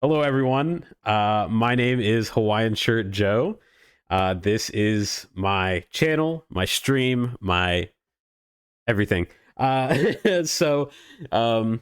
Hello, everyone. My name is Hawaiian Shirt Joe. This is my channel, my stream, my everything. So, um,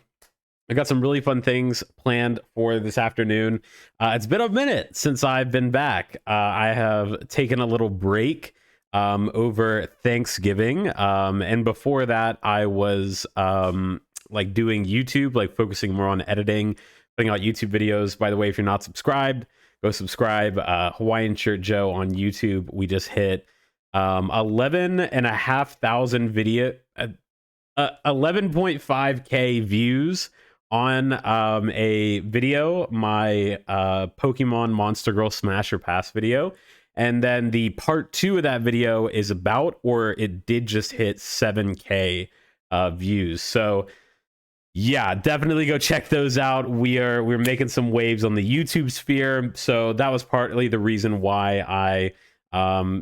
I got some really fun things planned for this afternoon. It's been a minute since I've been back. I have taken a little break over Thanksgiving, and before that, I was like doing YouTube, like focusing more on editing, putting out YouTube videos. By the way, if you're not subscribed, go subscribe. Hawaiian Shirt Joe on YouTube. We just hit 11,500 video. 11.5k views on a video, my Pokemon Monster Girl Smasher Pass video. And then the part 2 of that video is about, or it did just hit 7k views. So yeah, definitely go check those out. We're making some waves on the YouTube sphere. So that was partly the reason why I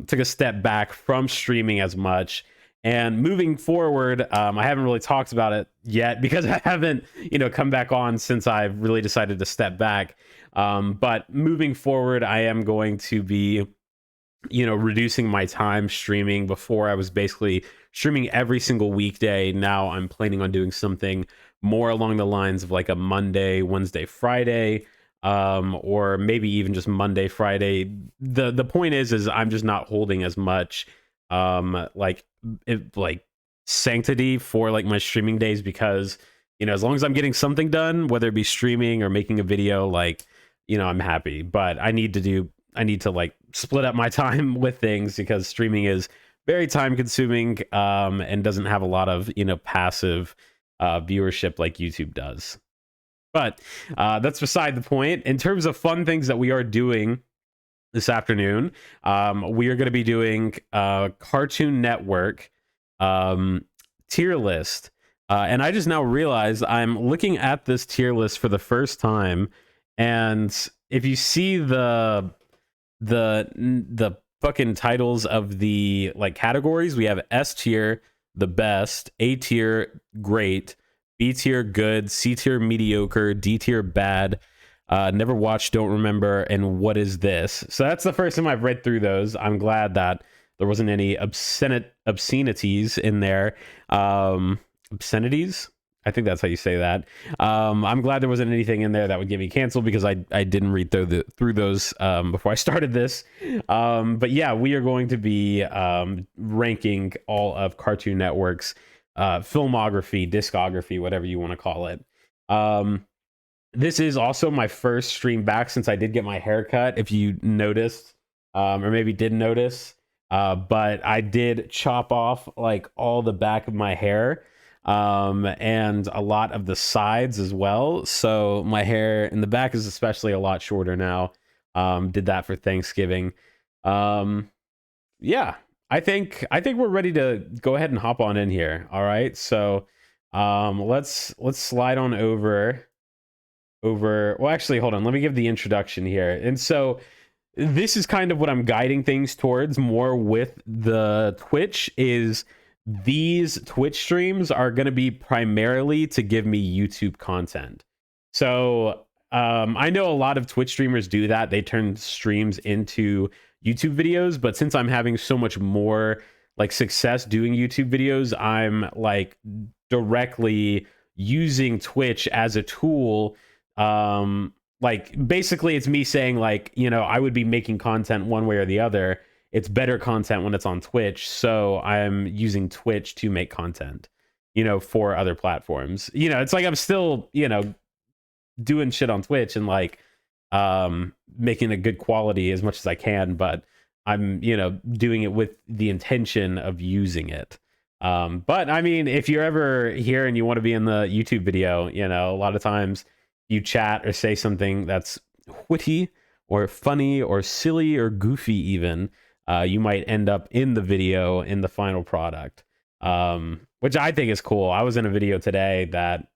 took a step back from streaming as much. And moving forward, I haven't really talked about it yet because I haven't, come back on since I've really decided to step back. But moving forward, I am going to be, reducing my time streaming. Before I was basically streaming every single weekday. Now I'm planning on doing something more along the lines of like a Monday, Wednesday, Friday, or maybe even just Monday, Friday. The point is I'm just not holding as much like sanctity for like my streaming days, because as long as I'm getting something done, whether it be streaming or making a video, like I'm happy. But I need to like split up my time with things, because streaming is very time consuming and doesn't have a lot of passive viewership like YouTube does. But that's beside the point. In terms of fun things that we are doing this afternoon, we are going to be doing Cartoon Network tier list. And I just now realized I'm looking at this tier list for the first time. And if you see the fucking titles of the like categories, we have S tier, the best; A tier, great; B tier, good; C tier, mediocre; D tier, bad; never watched, don't remember; and what is this? So that's the first time I've read through those. I'm glad that there wasn't any obscenities in there. Obscenities, I think that's how you say that. I'm glad there wasn't anything in there that would get me canceled, because I didn't read through those before I started this. But yeah, we are going to be ranking all of Cartoon Network's filmography, discography, whatever you want to call it. This is also my first stream back since I did get my haircut, if you noticed, or maybe didn't notice. But I did chop off like all the back of my hair, and a lot of the sides as well. So my hair in the back is especially a lot shorter now. Did that for Thanksgiving. Yeah, I think we're ready to go ahead and hop on in here. All right, so let's slide on over. Well, actually, hold on, let me give the introduction here. And so this is kind of what I'm guiding things towards more with the Twitch. Is these Twitch streams are going to be primarily to give me YouTube content. So I know a lot of Twitch streamers do that. They turn streams into YouTube videos, but since I'm having so much more like success doing YouTube videos, I'm like directly using Twitch as a tool. Like basically it's me saying like, I would be making content one way or the other. It's better content when it's on Twitch, so I'm using Twitch to make content, for other platforms. It's like I'm still, doing shit on Twitch and like making a good quality as much as I can, but I'm, doing it with the intention of using it. But I mean, if you're ever here and you want to be in the YouTube video, a lot of times you chat or say something that's witty or funny or silly or goofy even, you might end up in the video in the final product, which I think is cool. I was in a video today that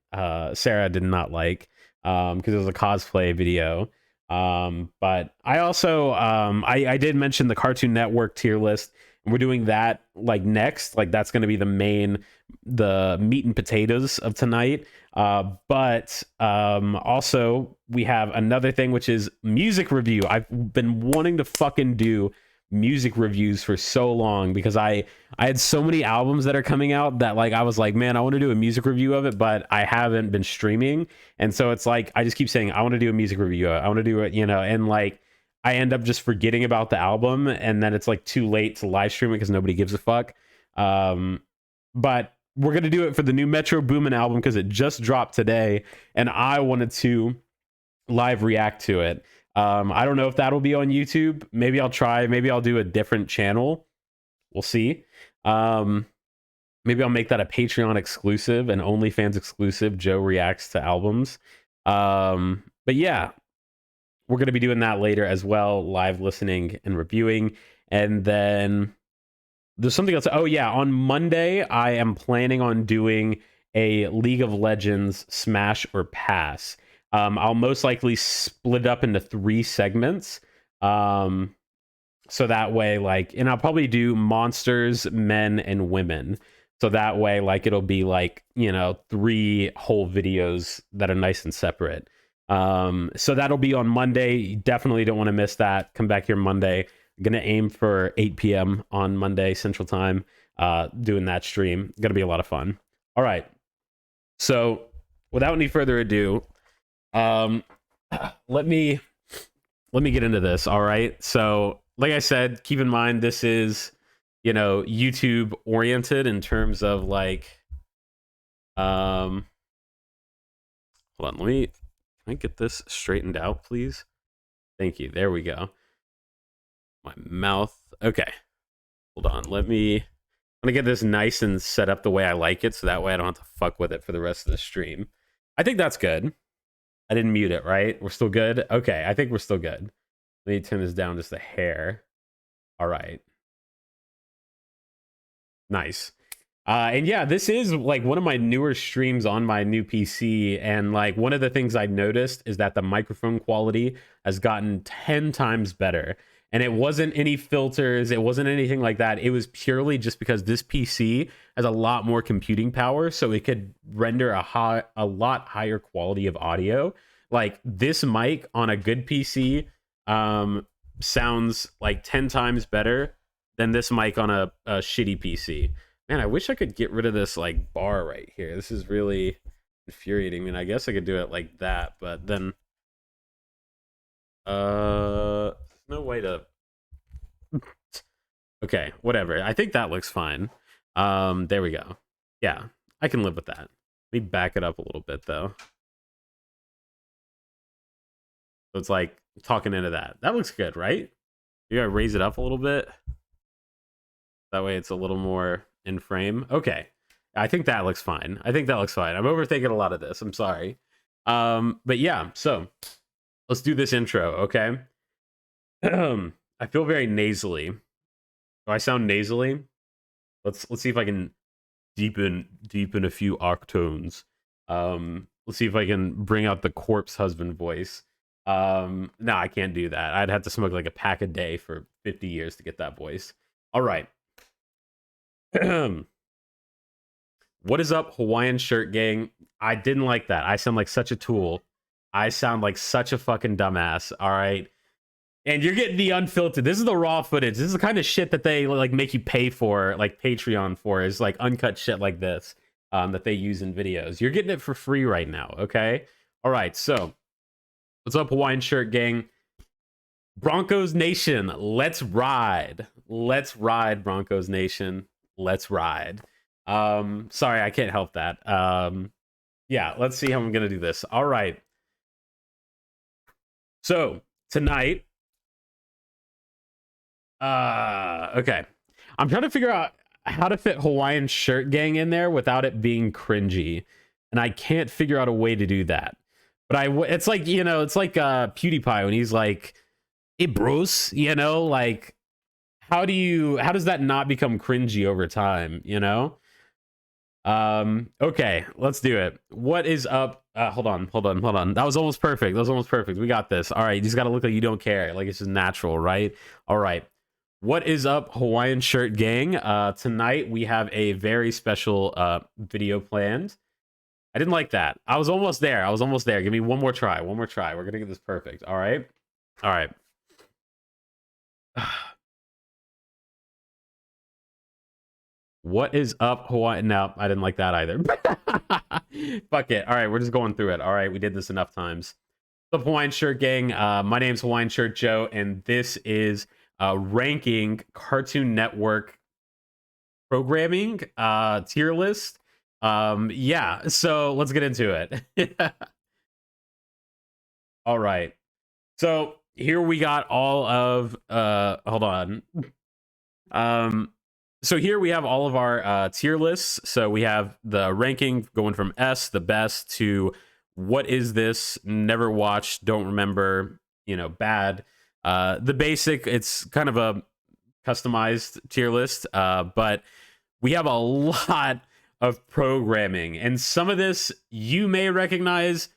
Sarah did not like, because it was a cosplay video. But I also I did mention the Cartoon Network tier list, and we're doing that like next. Like that's going to be the meat and potatoes of tonight. But also we have another thing, which is music review. I've been wanting to fucking do music reviews for so long because I had so many albums that are coming out that like I was like, man, I want to do a music review of it, but I haven't been streaming. And so it's like I just keep saying I want to do a music review. I want to do it, you know, and like I end up just forgetting about the album, and then it's like too late to live stream it because nobody gives a fuck. But we're gonna do it for the new Metro Boomin album because it just dropped today, and I wanted to live react to it. I don't know if that'll be on YouTube. Maybe I'll try. Maybe I'll do a different channel. We'll see. Maybe I'll make that a Patreon exclusive and OnlyFans exclusive. Joe reacts to albums. But yeah, we're going to be doing that later as well, live listening and reviewing. And then there's something else. Oh yeah, on Monday, I am planning on doing a League of Legends Smash or Pass. I'll most likely split up into 3 segments. So that way, like, and I'll probably do monsters, men, and women. So that way, like, it'll be like, you know, 3 whole videos that are nice and separate. So that'll be on Monday. You definitely don't want to miss that. Come back here Monday. I'm gonna aim for 8 p.m. on Monday Central Time. Doing that stream. Gonna be a lot of fun. All right. So without any further ado, let me get into this. All right. So like I said, keep in mind this is, you know, YouTube oriented in terms of like, hold on, can I get this straightened out, please? Thank you. There we go. My mouth. Okay. Hold on. I'm gonna get this nice and set up the way I like it, so that way I don't have to fuck with it for the rest of the stream. I think that's good. I didn't mute it, right? We're still good? Okay, I think we're still good. Let me turn this down just a hair. All right. Nice. And yeah, this is like one of my newer streams on my new PC. And like one of the things I noticed is that the microphone quality has gotten 10 times better. And it wasn't any filters. It wasn't anything like that. It was purely just because this PC has a lot more computing power. So it could render a lot higher quality of audio. Like this mic on a good PC sounds like 10 times better than this mic on a shitty PC. Man, I wish I could get rid of this like bar right here. This is really infuriating. I mean, I guess I could do it like that, but then there's no way to okay, whatever. I think that looks fine. There we go. Yeah, I can live with that. Let me back it up a little bit though. So it's like talking into that. That looks good, right? You gotta raise it up a little bit. That way it's a little more in frame. Okay. I think that looks fine. I'm overthinking a lot of this. I'm sorry. But yeah, so let's do this intro, okay? I feel very nasally. Do I sound nasally? Let's see if I can deepen a few octones. Let's see if I can bring out the corpse husband voice. No, I can't do that. I'd have to smoke like a pack a day for 50 years to get that voice. All right. What is up, Hawaiian Shirt Gang? I didn't like that. I sound like such a tool. I sound like such a fucking dumbass. All right. And you're getting the unfiltered. This is the raw footage. This is the kind of shit that they like make you pay for, like Patreon for, is like uncut shit like this that they use in videos. You're getting it for free right now, okay? All right, so what's up, Hawaiian Shirt Gang? Broncos Nation, let's ride. Let's ride, Broncos Nation. Let's ride. Sorry, I can't help that. Yeah, let's see how I'm gonna do this. All right. So tonight, okay. I'm trying to figure out how to fit Hawaiian Shirt Gang in there without it being cringy, and I can't figure out a way to do that. But it's like, you know, it's like PewDiePie when he's like, "Hey, bros," you know, like how does that not become cringy over time, you know? Okay, let's do it. What is up? Hold on. That was almost perfect. We got this. All right, you just gotta look like you don't care. Like it's just natural, right? All right. What is up, Hawaiian Shirt Gang? Tonight we have a very special video planned. I didn't like that. I was almost there. I was almost there. Give me one more try. One more try. We're gonna get this perfect. All right. All right. What is up, Hawaii? No, I didn't like that either. Fuck it. All right, we're just going through it. All right, we did this enough times. What's up, Hawaiian Shirt Gang? My name's Hawaiian Shirt Joe, and this is ranking Cartoon Network programming tier list. Yeah, so let's get into it. All right. So here we got all of hold on. So here we have all of our tier lists. So we have the ranking going from S, the best, to what is this? Never watched, don't remember, bad. The basic, it's kind of a customized tier list, but we have a lot of programming, and some of this you may recognize.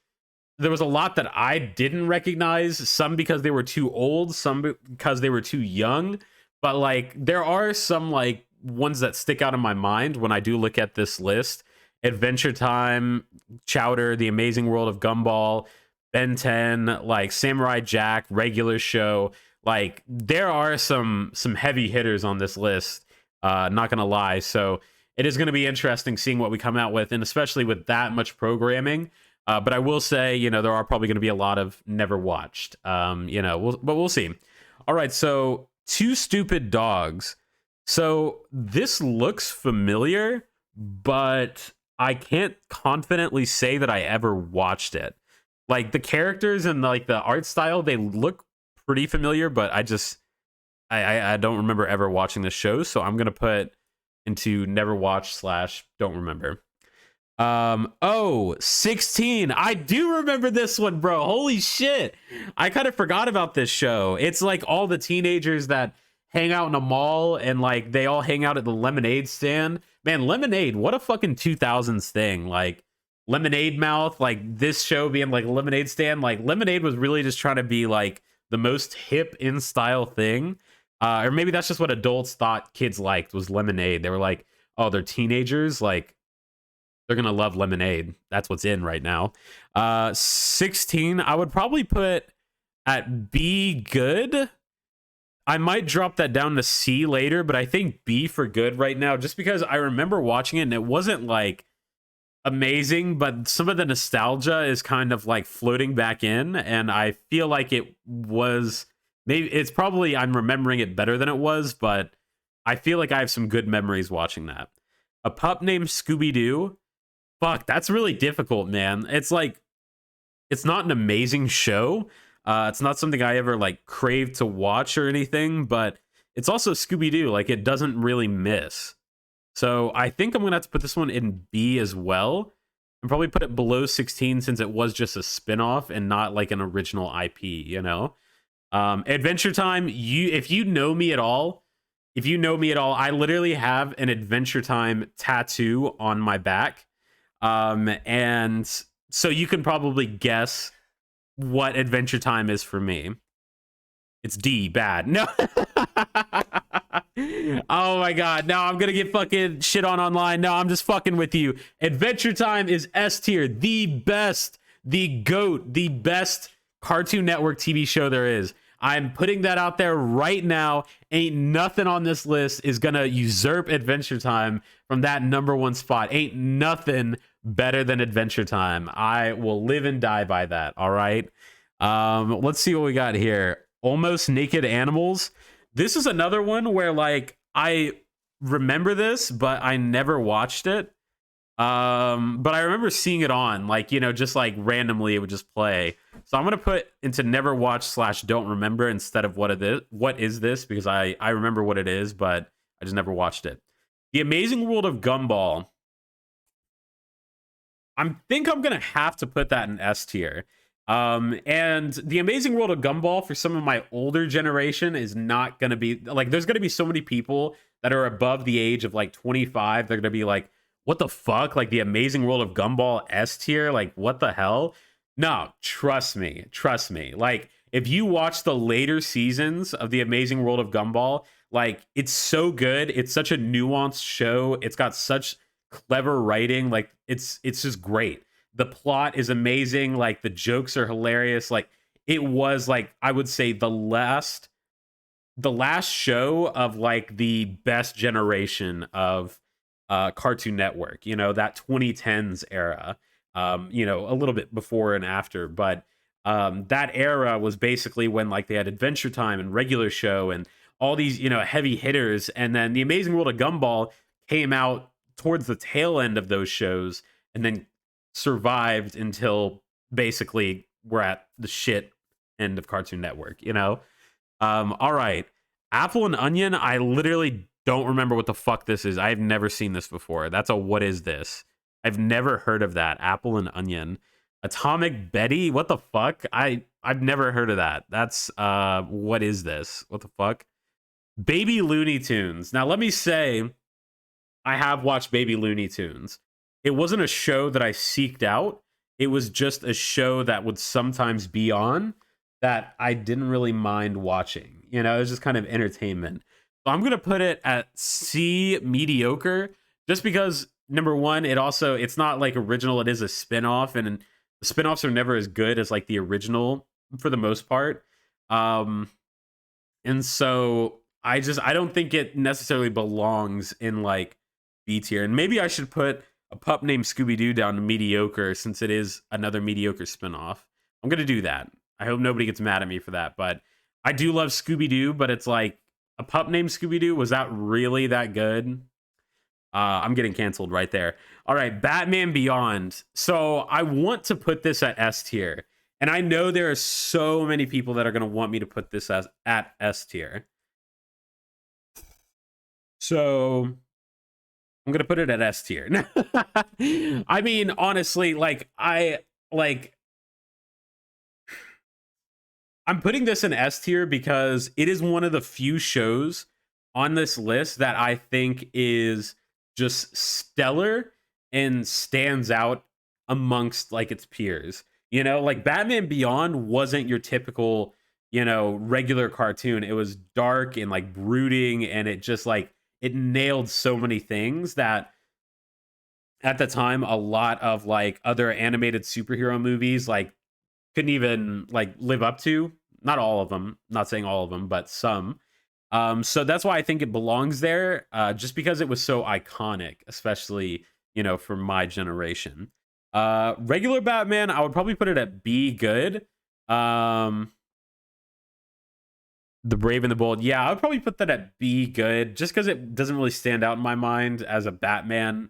There was a lot that I didn't recognize, some because they were too old, some because they were too young, but like there are some like ones that stick out in my mind when I do look at this list. Adventure Time, Chowder, The Amazing World of Gumball, Ben 10, like Samurai Jack, Regular Show. Like there are some heavy hitters on this list, not gonna lie. So it is going to be interesting seeing what we come out with, and especially with that much programming. But I will say, there are probably going to be a lot of never watched. But we'll see. All right, so Two Stupid Dogs. So this looks familiar, but I can't confidently say that I ever watched it. Like the characters and like the art style, they look pretty familiar, but I don't remember ever watching this show. So I'm gonna put into never watched / don't remember. 16. I do remember this one, bro. Holy shit. I kind of forgot about this show. It's like all the teenagers that hang out in a mall and like they all hang out at the lemonade stand. Man, lemonade, what a fucking 2000s thing. Like Lemonade Mouth, like this show being like a lemonade stand. Like Lemonade was really just trying to be like the most hip in style thing. Or maybe that's just what adults thought kids liked was lemonade. They were like, oh, they're teenagers. Like, they're going to love lemonade. That's what's in right now. 16, I would probably put at B good. I might drop that down to C later, but I think B for good right now, just because I remember watching it and it wasn't like amazing, but some of the nostalgia is kind of like floating back in. And I feel like it was... Maybe it's probably I'm remembering it better than it was, but I feel like I have some good memories watching that. A Pup Named Scooby-Doo. Fuck, that's really difficult, man. It's like, it's not an amazing show. It's not something I ever like crave to watch or anything, but it's also Scooby-Doo. Like it doesn't really miss. So I think I'm going to have to put this one in B as well. And probably put it below 16 since it was just a spinoff and not like an original IP, Adventure Time, if you know me at all, I literally have an Adventure Time tattoo on my back. And so you can probably guess what Adventure Time is for me. It's D, bad. No. Oh my god, no, I'm gonna get fucking shit on online. No, I'm just fucking with you. Adventure Time is S tier, the best, the GOAT, the best Cartoon Network TV show there is. I'm putting that out there right now. Ain't nothing on this list is gonna usurp Adventure Time from that #1 spot. Ain't nothing better than Adventure Time. I will live and die by that. All right. Let's see what we got here. Almost Naked Animals. This is another one where like I remember this, but I never watched it. But I remember seeing it on, like, just like randomly it would just play. So I'm gonna put into never watch / don't remember instead of what is this, because I remember what it is, but I just never watched it. The Amazing World of Gumball. I think I'm gonna have to put that in S tier. And The Amazing World of Gumball for some of my older generation is not gonna be like, there's gonna be so many people that are above the age of like 25. They're gonna be like, what the fuck? Like The Amazing World of Gumball S tier? Like what the hell? No, trust me. Like if you watch the later seasons of The Amazing World of Gumball, like it's so good. It's such a nuanced show. It's got such clever writing. Like it's just great. The plot is amazing. Like the jokes are hilarious. Like it was like I would say the last show of like the best generation of Cartoon Network, you know, that 2010s era, you know, a little bit before and after, but that era was basically when like they had Adventure Time and Regular Show and all these, you know, heavy hitters. And then The Amazing World of Gumball came out towards the tail end of those shows and then survived until basically we're at the shit end of Cartoon Network, you know? All right. Apple and Onion, I literally don't remember what the fuck this is. I've never seen this before. That's a what is this? I've never heard of that. Apple and Onion. Atomic Betty? What the fuck? I've never heard of that. That's what is this? What the fuck? Baby Looney Tunes. Now let me say I have watched Baby Looney Tunes. It wasn't a show that I seeked out. It was just a show that would sometimes be on that I didn't really mind watching. You know, it was just kind of entertainment. So I'm going to put it at C, mediocre, just because number one, it's not like original. It is a spinoff, and the spinoffs are never as good as like the original for the most part. And so I don't think it necessarily belongs in like B tier. And maybe I should put A Pup Named Scooby-Doo down to mediocre since it is another mediocre spinoff. I'm going to do that. I hope nobody gets mad at me for that, but I do love Scooby-Doo, but it's like A Pup Named Scooby-Doo, was that really that good? I'm getting canceled right there. All right, Batman Beyond. So I want to put this at S tier, and I know there are so many people that are going to want me to put this at S tier. So I'm going to put it at S tier. I mean, honestly, I'm putting this in S tier because it is one of the few shows on this list that I think is just stellar and stands out amongst like its peers. You know, like Batman Beyond wasn't your typical, you know, regular cartoon. It was dark and like brooding, and it just like it nailed so many things that at the time a lot of like other animated superhero movies like couldn't even like live up to. Not all of them, not saying all of them, but some. So that's why I think it belongs there, just because it was so iconic, especially, you know, for my generation. Regular Batman, I would probably put it at B, good. The Brave and the Bold, yeah, I would probably put that at B, good, just because it doesn't really stand out in my mind as a Batman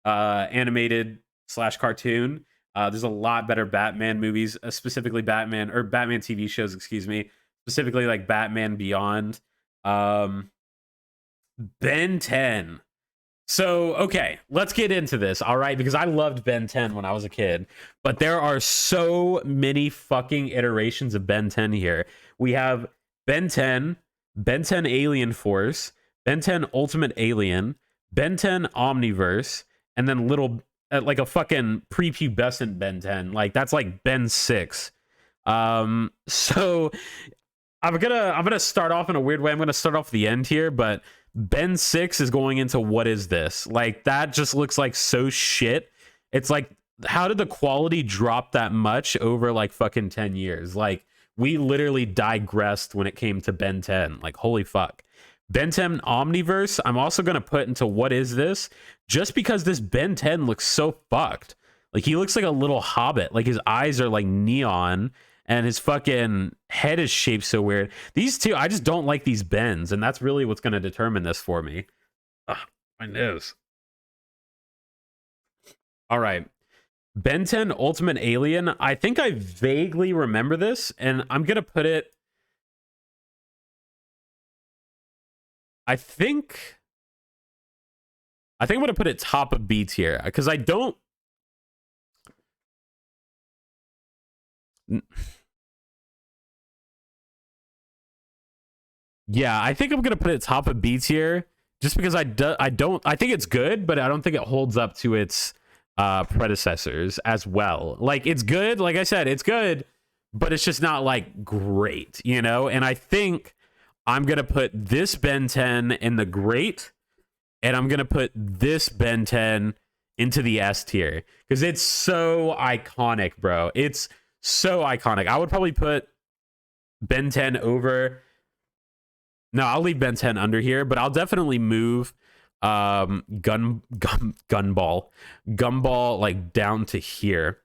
animated / cartoon. There's a lot better Batman movies, specifically Batman TV shows, excuse me, specifically like Batman Beyond. Ben 10. So, okay, let's get into this, all right? Because I loved Ben 10 when I was a kid, but there are so many fucking iterations of Ben 10 here. We have Ben 10, Ben 10 Alien Force, Ben 10 Ultimate Alien, Ben 10 Omniverse, and then like a fucking prepubescent Ben 10. Like that's like Ben 6. So I'm gonna start off in a weird way. I'm gonna start off the end here, but Ben 6 is going into what is this? Like that just looks like so shit. It's like, how did the quality drop that much over like fucking 10 years? Like we literally digressed when it came to Ben 10. Like holy fuck. Ben 10 Omniverse, I'm also going to put into what is this, just because this Ben 10 looks so fucked. Like he looks like a little hobbit. Like his eyes are like neon and his fucking head is shaped so weird. These two, I just don't like these Bens, and that's really what's going to determine this for me. Ugh, my nose. All right. Ben 10 Ultimate Alien. I think I vaguely remember this, and I'm going to put it... I think I'm going to put it top of B tier because I don't. Yeah, I think I'm going to put it top of B tier just because I think it's good, but I don't think it holds up to its predecessors as well. Like it's good. Like I said, it's good, but it's just not like great, you know? And I think I'm going to put this Ben 10 in the great, and I'm going to put this Ben 10 into the S tier because it's so iconic, bro. It's so iconic. I would probably put Ben 10 over. No, I'll leave Ben 10 under here, but I'll definitely move Gumball like down to here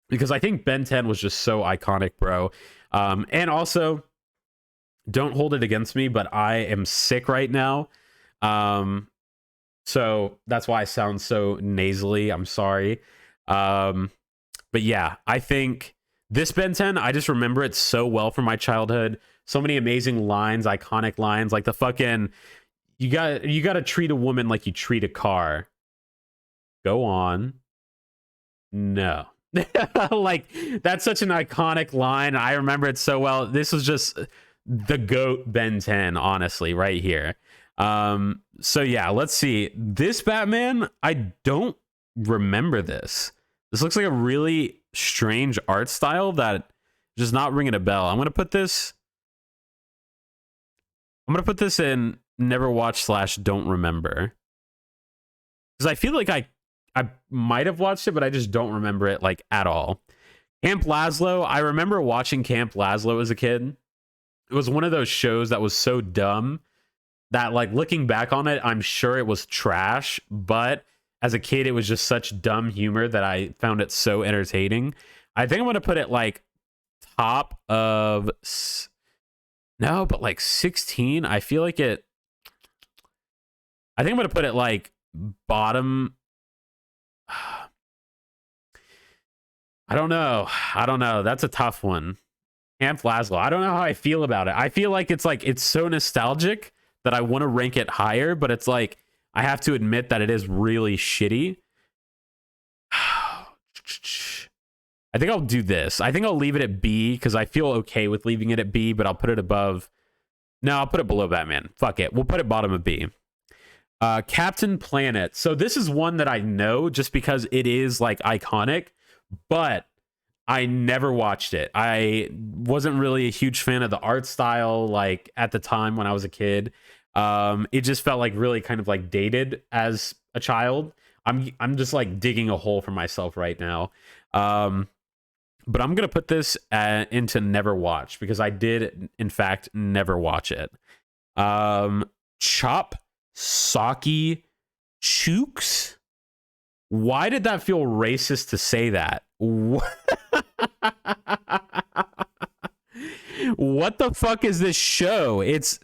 because I think Ben 10 was just so iconic, bro. And also, don't hold it against me, but I am sick right now. So that's why I sound so nasally. I'm sorry. But yeah, I think this Ben 10, I just remember it so well from my childhood. So many amazing lines, iconic lines, like the fucking you got to treat a woman like you treat a car. Go on. No. Like that's such an iconic line. I remember it so well. This was just the GOAT Ben 10, honestly, right here. So yeah, let's see. This Batman, I don't remember this. This looks like a really strange art style that just not ringing a bell. I'm gonna put this in never watch / don't remember. Because I feel like I might have watched it, but I just don't remember it like at all. Camp Lazlo, I remember watching Camp Lazlo as a kid. It was one of those shows that was so dumb that, like, looking back on it, I'm sure it was trash, but as a kid, it was just such dumb humor that I found it so entertaining. I think I'm going to put it, like, top of... No, but, like, 16, I feel like it... I think I'm going to put it, like, bottom... I don't know. That's a tough one. Camp Lazlo. I don't know how I feel about it. I feel like it's so nostalgic that I want to rank it higher, but it's like I have to admit that it is really shitty. I think I'll do this. I think I'll leave it at B because I feel okay with leaving it at B, but I'll put it above. No, I'll put it below Batman. Fuck it. We'll put it bottom of B. Captain Planet. So this is one that I know just because it is like iconic, but I never watched it. I wasn't really a huge fan of the art style, like at the time when I was a kid. It just felt like really kind of like dated as a child. I'm just like digging a hole for myself right now. But I'm gonna put this into never watch because I did in fact never watch it. Chop Socky Chooks. Why did that feel racist to say that? What the fuck is this show? It's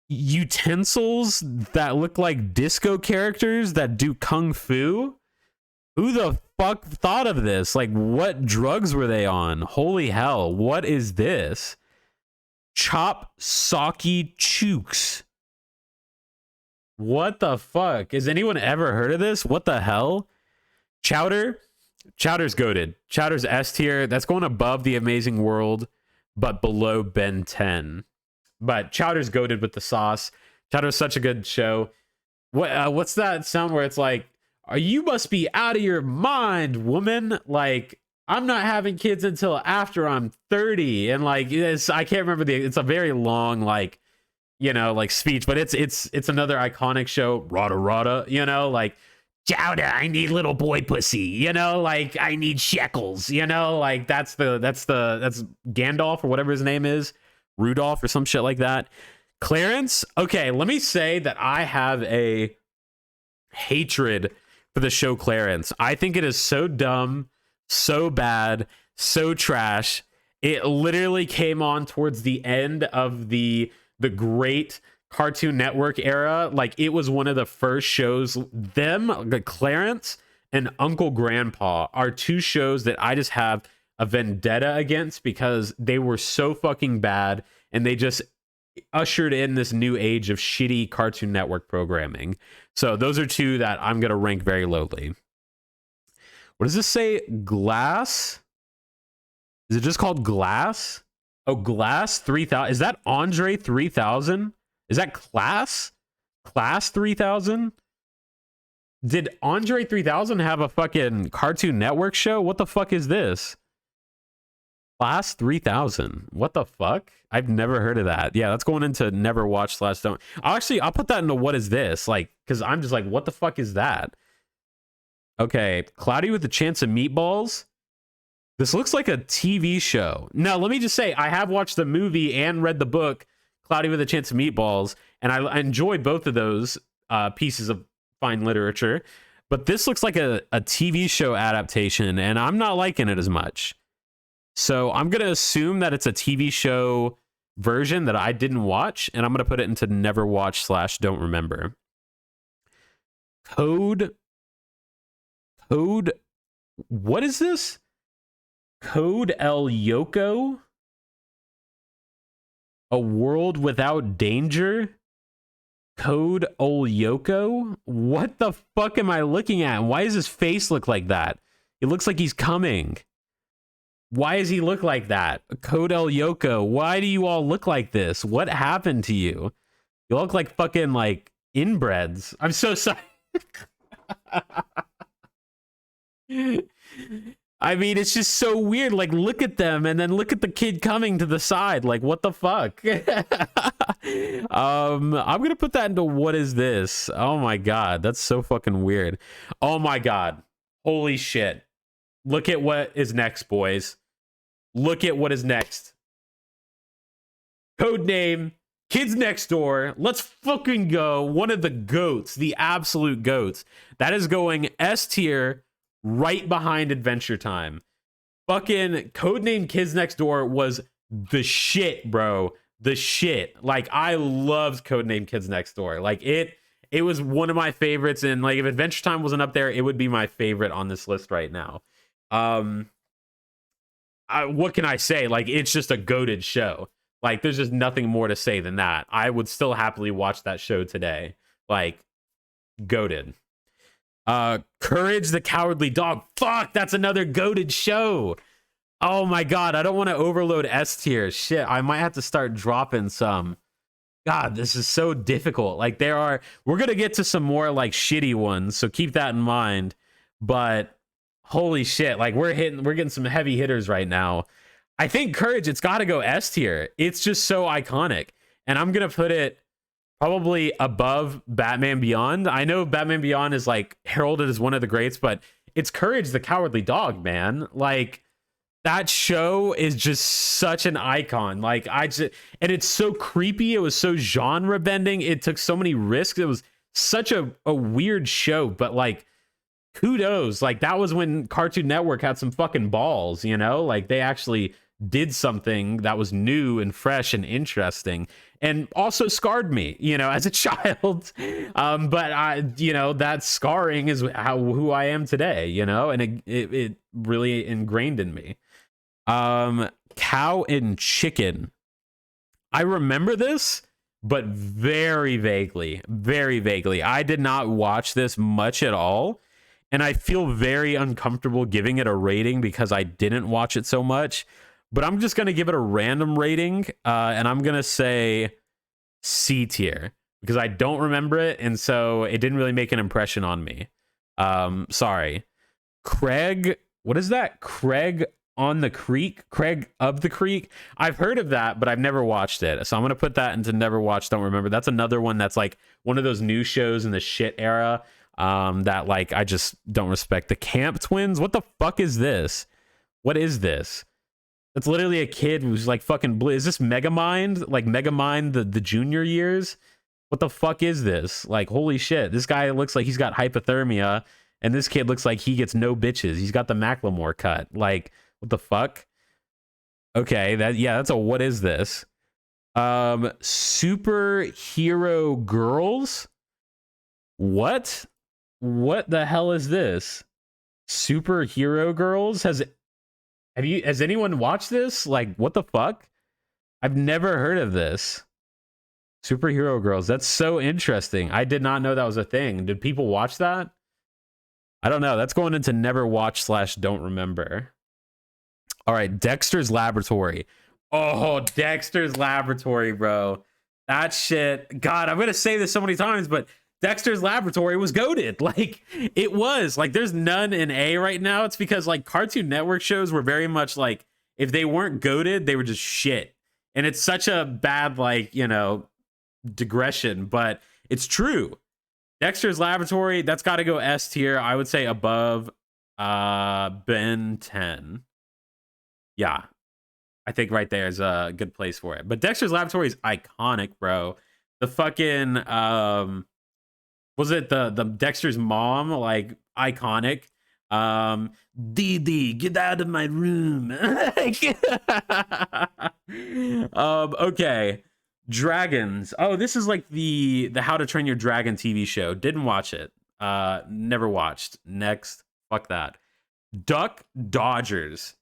utensils that look like disco characters that do kung fu. Who the fuck thought of this? Like, what drugs were they on? Holy hell, what is this? Chop Socky Chooks. What the fuck? Has anyone ever heard of this? What the hell? Chowder's goated. Chowder's S tier. That's going above The Amazing World, but below Ben 10. But Chowder's goated with the sauce. Chowder's such a good show. What's that sound where it's like, you must be out of your mind, woman. Like, I'm not having kids until after I'm 30. And like, I can't remember it's a very long, like, you know, like speech, but it's another iconic show. Rada rada, you know, like, Chowder, I need little boy pussy, you know, like I need shekels, you know, like that's Gandalf or whatever his name is, Rudolph or some shit like that. Clarence, okay, let me say that I have a hatred for the show Clarence. I think it is so dumb, so bad, so trash. It literally came on towards the end of the great Cartoon Network era. Like, it was one of the first shows. Clarence and Uncle Grandpa are two shows that I just have a vendetta against because they were so fucking bad and they just ushered in this new age of shitty Cartoon Network programming. So those are two that I'm gonna rank very lowly. What does this say? Glass? Is it just called Glass? Oh, Glass 3000. Is that Andre 3000? Is that Class 3000? Did Andre 3000 have a fucking Cartoon Network show? What the fuck is this? Class 3000. What the fuck? I've never heard of that. Yeah, that's going into never watch / don't. I'll put that into what is this? Like, because I'm just like, what the fuck is that? Okay, Cloudy with a Chance of Meatballs. This looks like a TV show. Now, let me just say, I have watched the movie and read the book, Cloudy with a Chance of Meatballs, and I enjoy both of those pieces of fine literature. But this looks like a TV show adaptation, and I'm not liking it as much. So I'm going to assume that it's a TV show version that I didn't watch, and I'm going to put it into never watch / don't remember. Code. What is this? Code El Yoko? A World Without Danger? Code Ol Yoko? What the fuck am I looking at? Why does his face look like that? It looks like he's coming. Why does he look like that? Code El Yoko. Why do you all look like this? What happened to you? You look like fucking like inbreds. I'm so sorry. I mean, it's just so weird. Like, look at them and then look at the kid coming to the side. Like, what the fuck? I'm gonna put that into what is this? Oh my god, that's so fucking weird. Oh my god. Holy shit. Look at what is next, boys. Look at what is next. Codename Kids Next Door. Let's fucking go. One of the goats, the absolute goats. That is going S tier right behind Adventure Time. Fucking Codename Kids Next Door was the shit, bro. The shit. Like, I loved Codename Kids Next Door. Like, it was one of my favorites, and like if Adventure Time wasn't up there, it would be my favorite on this list right now. What can I say? Like, it's just a goated show. Like, there's just nothing more to say than that. I would still happily watch that show today. Like, goated. Courage the Cowardly Dog. Fuck, that's another goated show. Oh my god, I don't want to overload S tier. Shit, I might have to start dropping some. God, this is so difficult. Like, we're gonna get to some more like shitty ones, so keep that in mind. But holy shit, like we're getting some heavy hitters right now. I think Courage, it's got to go S tier. It's just so iconic, and I'm gonna put it probably above Batman Beyond. I know Batman Beyond is like heralded as one of the greats, but it's Courage the Cowardly Dog, man. Like, that show is just such an icon. Like, and it's so creepy. It was so genre bending. It took so many risks. It was such a weird show, but like, kudos. Like, that was when Cartoon Network had some fucking balls, you know? Like, they actually did something that was new and fresh and interesting, and also scarred me, you know, as a child. But that scarring is who I am today, you know, and it really ingrained in me. Cow and Chicken. I remember this, but very vaguely. I did not watch this much at all, and I feel very uncomfortable giving it a rating because I didn't watch it so much. But I'm just going to give it a random rating, and I'm going to say C tier because I don't remember it, and so it didn't really make an impression on me. Sorry. Craig, what is that? Craig on the Creek? Craig of the Creek? I've heard of that, but I've never watched it. So I'm going to put that into never watch, don't remember. That's another one that's like one of those new shows in the shit era that like I just don't respect. The Camp Twins? What the fuck is this? What is this? It's literally a kid who's like fucking blue. Is this Megamind? Like Megamind the junior years? What the fuck is this? Like, holy shit. This guy looks like he's got hypothermia, and this kid looks like he gets no bitches. He's got the Macklemore cut. Like, what the fuck? Okay, that's a what is this? Superhero Girls? What? What the hell is this? Superhero Girls? Has anyone watched this? Like, what the fuck? I've never heard of this. Superhero Girls. That's so interesting. I did not know that was a thing. Did people watch that? I don't know. That's going into never watch / don't remember. All right, Dexter's Laboratory. Oh, Dexter's Laboratory, bro. That shit. God, I'm going to say this so many times, but Dexter's Laboratory was goated. Like, it was. Like, there's none in A right now. It's because, like, Cartoon Network shows were very much like, if they weren't goated, they were just shit. And it's such a bad, like, you know, digression, but it's true. Dexter's Laboratory, that's got to go S tier. I would say above Ben 10. Yeah, I think right there is a good place for it. But Dexter's Laboratory is iconic, bro. The fucking was it the Dexter's mom, like, iconic? Dee Dee, get out of my room. Okay. Dragons. Oh, this is like the How to Train Your Dragon TV show. Didn't watch it. Never watched. Next. Fuck that. Duck Dodgers.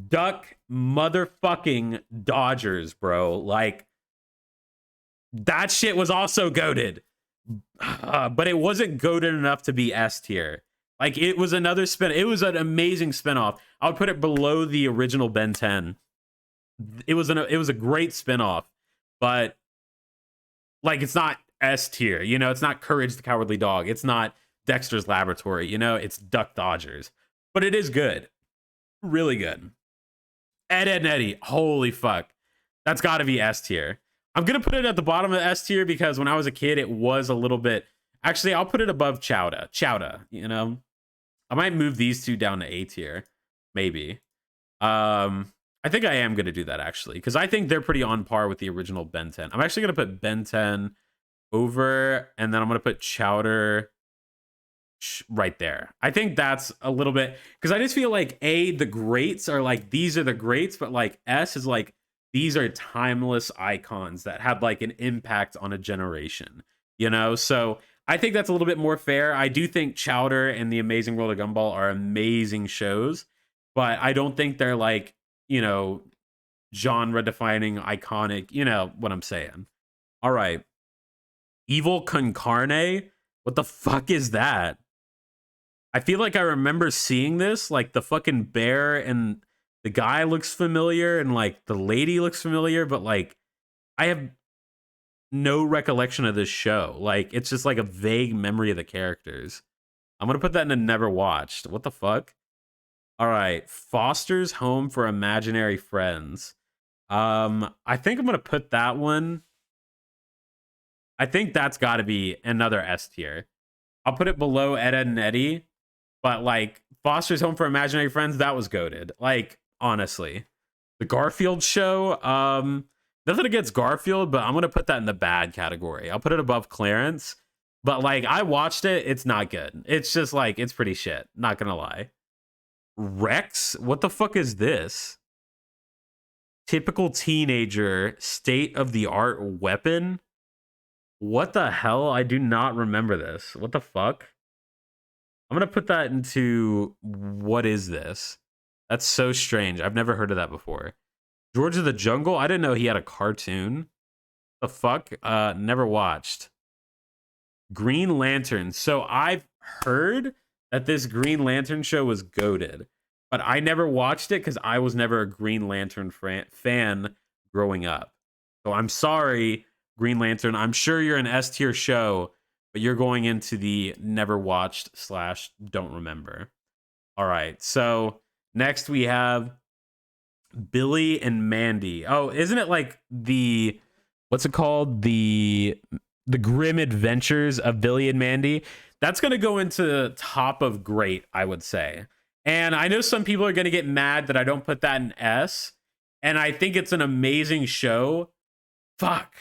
Duck motherfucking Dodgers, bro. Like, that shit was also goated. But it wasn't goated enough to be S tier. Like, it was another spin. It was an amazing spinoff. I would put it below the original Ben 10. It was a great spinoff, but like, it's not S tier. You know, it's not Courage the Cowardly Dog. It's not Dexter's Laboratory. You know, it's Duck Dodgers. But it is good. Really good. Ed, Ed, and Eddie. Holy fuck. That's got to be S tier. I'm going to put it at the bottom of S tier because when I was a kid, it was a little bit... Actually, I'll put it above Chowda. Chowda, you know? I might move these two down to A tier. Maybe. I think I am going to do that, actually, because I think they're pretty on par with the original Ben 10. I'm actually going to put Ben 10 over, and then I'm going to put Chowder right there. I think that's a little bit... Because I just feel like, A, the greats are like, these are the greats, but like S is like, these are timeless icons that had like an impact on a generation, you know? So I think that's a little bit more fair. I do think Chowder and The Amazing World of Gumball are amazing shows, but I don't think they're like, you know, genre defining, iconic, you know what I'm saying. All right. Evil Con Carne? What the fuck is that? I feel like I remember seeing this, like the fucking bear and the guy looks familiar and like the lady looks familiar, but like I have no recollection of this show. Like, it's just like a vague memory of the characters. I'm gonna put that in a never watched. What the fuck? All right, Foster's Home for Imaginary Friends. I think I'm gonna put that one. I think that's got to be another S tier. I'll put it below Ed, Ed, and Eddie, but like Foster's Home for Imaginary Friends, that was goated. Like, honestly, the Garfield show, nothing against Garfield, but I'm gonna put that in the bad category. I'll put it above Clarence, but like, I watched it, it's not good. It's just like, it's pretty shit, not gonna lie. Rex, what the fuck is this? Typical teenager, state-of-the-art weapon. What the hell? I do not remember this. What the fuck? I'm gonna put that into what is this? That's so strange. I've never heard of that before. George of the Jungle? I didn't know he had a cartoon. The fuck? Never watched. Green Lantern. So I've heard that this Green Lantern show was goated, but I never watched it because I was never a Green Lantern fan growing up. So I'm sorry, Green Lantern. I'm sure you're an S tier show, but you're going into the never watched / don't remember. All right. So next we have Billy and Mandy. Oh, isn't it like the, what's it called? The Grim Adventures of Billy and Mandy. That's going to go into top of great, I would say. And I know some people are going to get mad that I don't put that in S. And I think it's an amazing show. Fuck.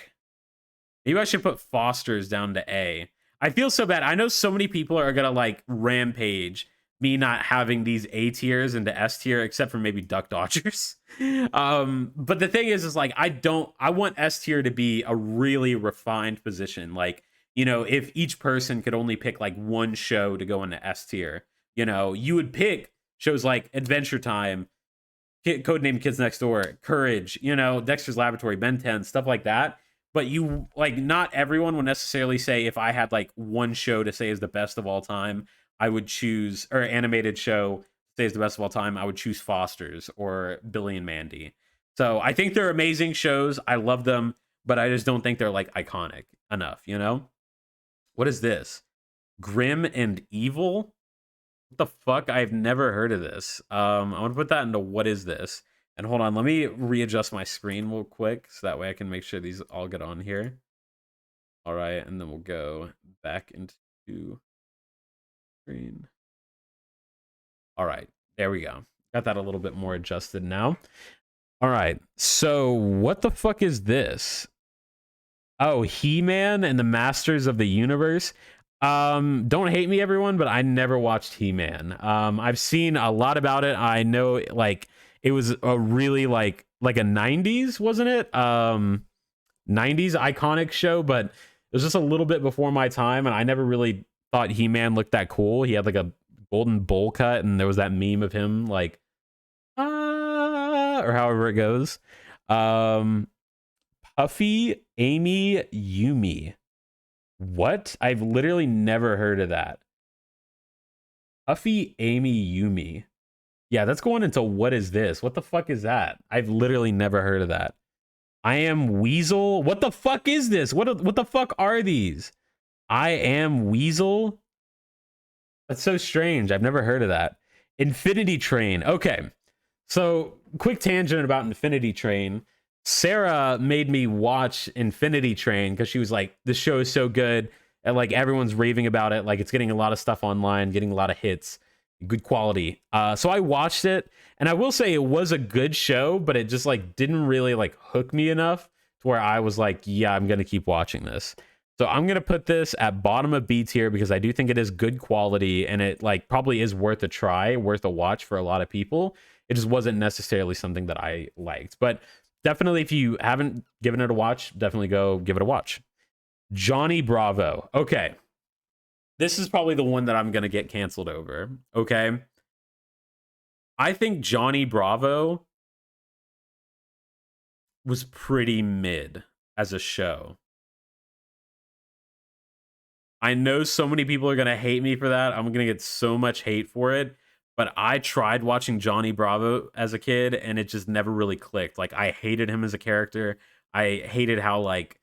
Maybe I should put Foster's down to A. I feel so bad. I know so many people are going to like rampage me not having these A tiers into S tier, except for maybe Duck Dodgers. But the thing is like, I want S tier to be a really refined position. Like, you know, if each person could only pick like one show to go into S tier, you know, you would pick shows like Adventure Time, Codename Kids Next Door, Courage, you know, Dexter's Laboratory, Ben 10, stuff like that. But you, like, not everyone would necessarily say, if I had like one show to say is the best of all time, I would choose, or animated show say is the best of all time, I would choose Foster's or Billy and Mandy. So I think they're amazing shows. I love them, but I just don't think they're like iconic enough, you know? What is this? Grim and Evil? What the fuck? I've never heard of this. I'm gonna put that into what is this? And hold on, let me readjust my screen real quick so that way I can make sure these all get on here. All right, and then we'll go back into screen. All right, there we go. Got that a little bit more adjusted now. All right, so what the fuck is this? Oh, He-Man and the Masters of the Universe. Don't hate me, everyone, but I never watched He-Man. I've seen a lot about it. I know, like, it was a really like a '90s, wasn't it? 90s iconic show, but it was just a little bit before my time, and I never really thought He-Man looked that cool. He had like a golden bowl cut, and there was that meme of him like or however it goes. Um, Puffy, Amy, Yumi. What? I've literally never heard of that. Puffy, Amy, Yumi. Yeah, that's going into what is this? What the fuck is that? I've literally never heard of that. I am Weasel. What the fuck is this? What the fuck are these? I am Weasel. That's so strange. I've never heard of that. Infinity Train. Okay. So, quick tangent about Infinity Train. Sarah made me watch Infinity Train because she was like, this show is so good. And like everyone's raving about it. Like it's getting a lot of stuff online, getting a lot of hits, good quality. So I watched it, and I will say it was a good show, but it just like didn't really like hook me enough to where I was like, yeah, I'm gonna keep watching this. So I'm gonna put this at bottom of B tier because I do think it is good quality, and it like probably is worth a try, worth a watch for a lot of people. It just wasn't necessarily something that I liked, but definitely if you haven't given it a watch, definitely go give it a watch. Johnny Bravo. Okay. This is probably the one that I'm going to get canceled over. Okay. I think Johnny Bravo was pretty mid as a show. I know so many people are going to hate me for that. I'm going to get so much hate for it. But I tried watching Johnny Bravo as a kid, and it just never really clicked. Like, I hated him as a character. I hated how, like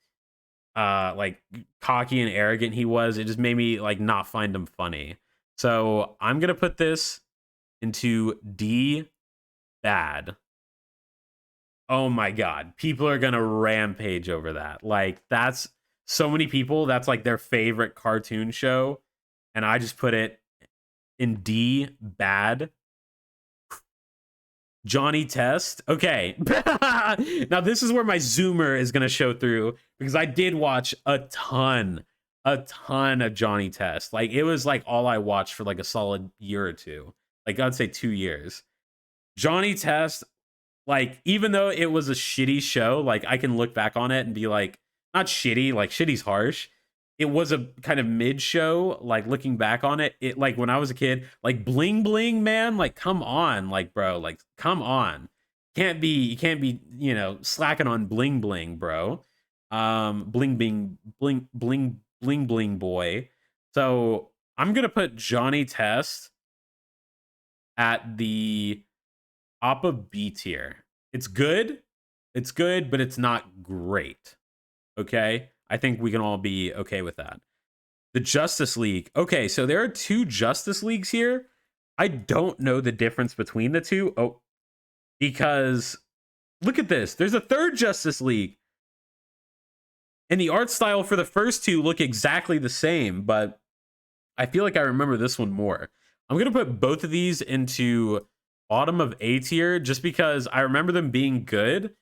cocky and arrogant he was. It just made me like not find him funny. So I'm gonna put this into D bad. Oh my god, people are gonna rampage over that. Like that's so many people. That's like their favorite cartoon show, and I just put it in D bad. Johnny Test. Okay. Now this is where my zoomer is going to show through because I did watch a ton of Johnny Test. Like it was like all I watched for like a solid year or two. Like I'd say 2 years. Johnny Test, like even though it was a shitty show, like I can look back on it and be like not shitty, like shitty's harsh. It was a kind of mid show, like looking back on it. It like when I was a kid, like bling bling, man, like come on, like bro, like come on. You can't be, you know, slacking on bling bling, bro. Bling bling boy. So I'm gonna put Johnny Test at the top of B tier. It's good. It's good, but it's not great. Okay? I think we can all be okay with that. The Justice League. Okay, so there are two Justice Leagues here. I don't know the difference between the two. Oh, because look at this. There's a third Justice League. And the art style for the first two look exactly the same, but I feel like I remember this one more. I'm going to put both of these into bottom of A tier just because I remember them being good,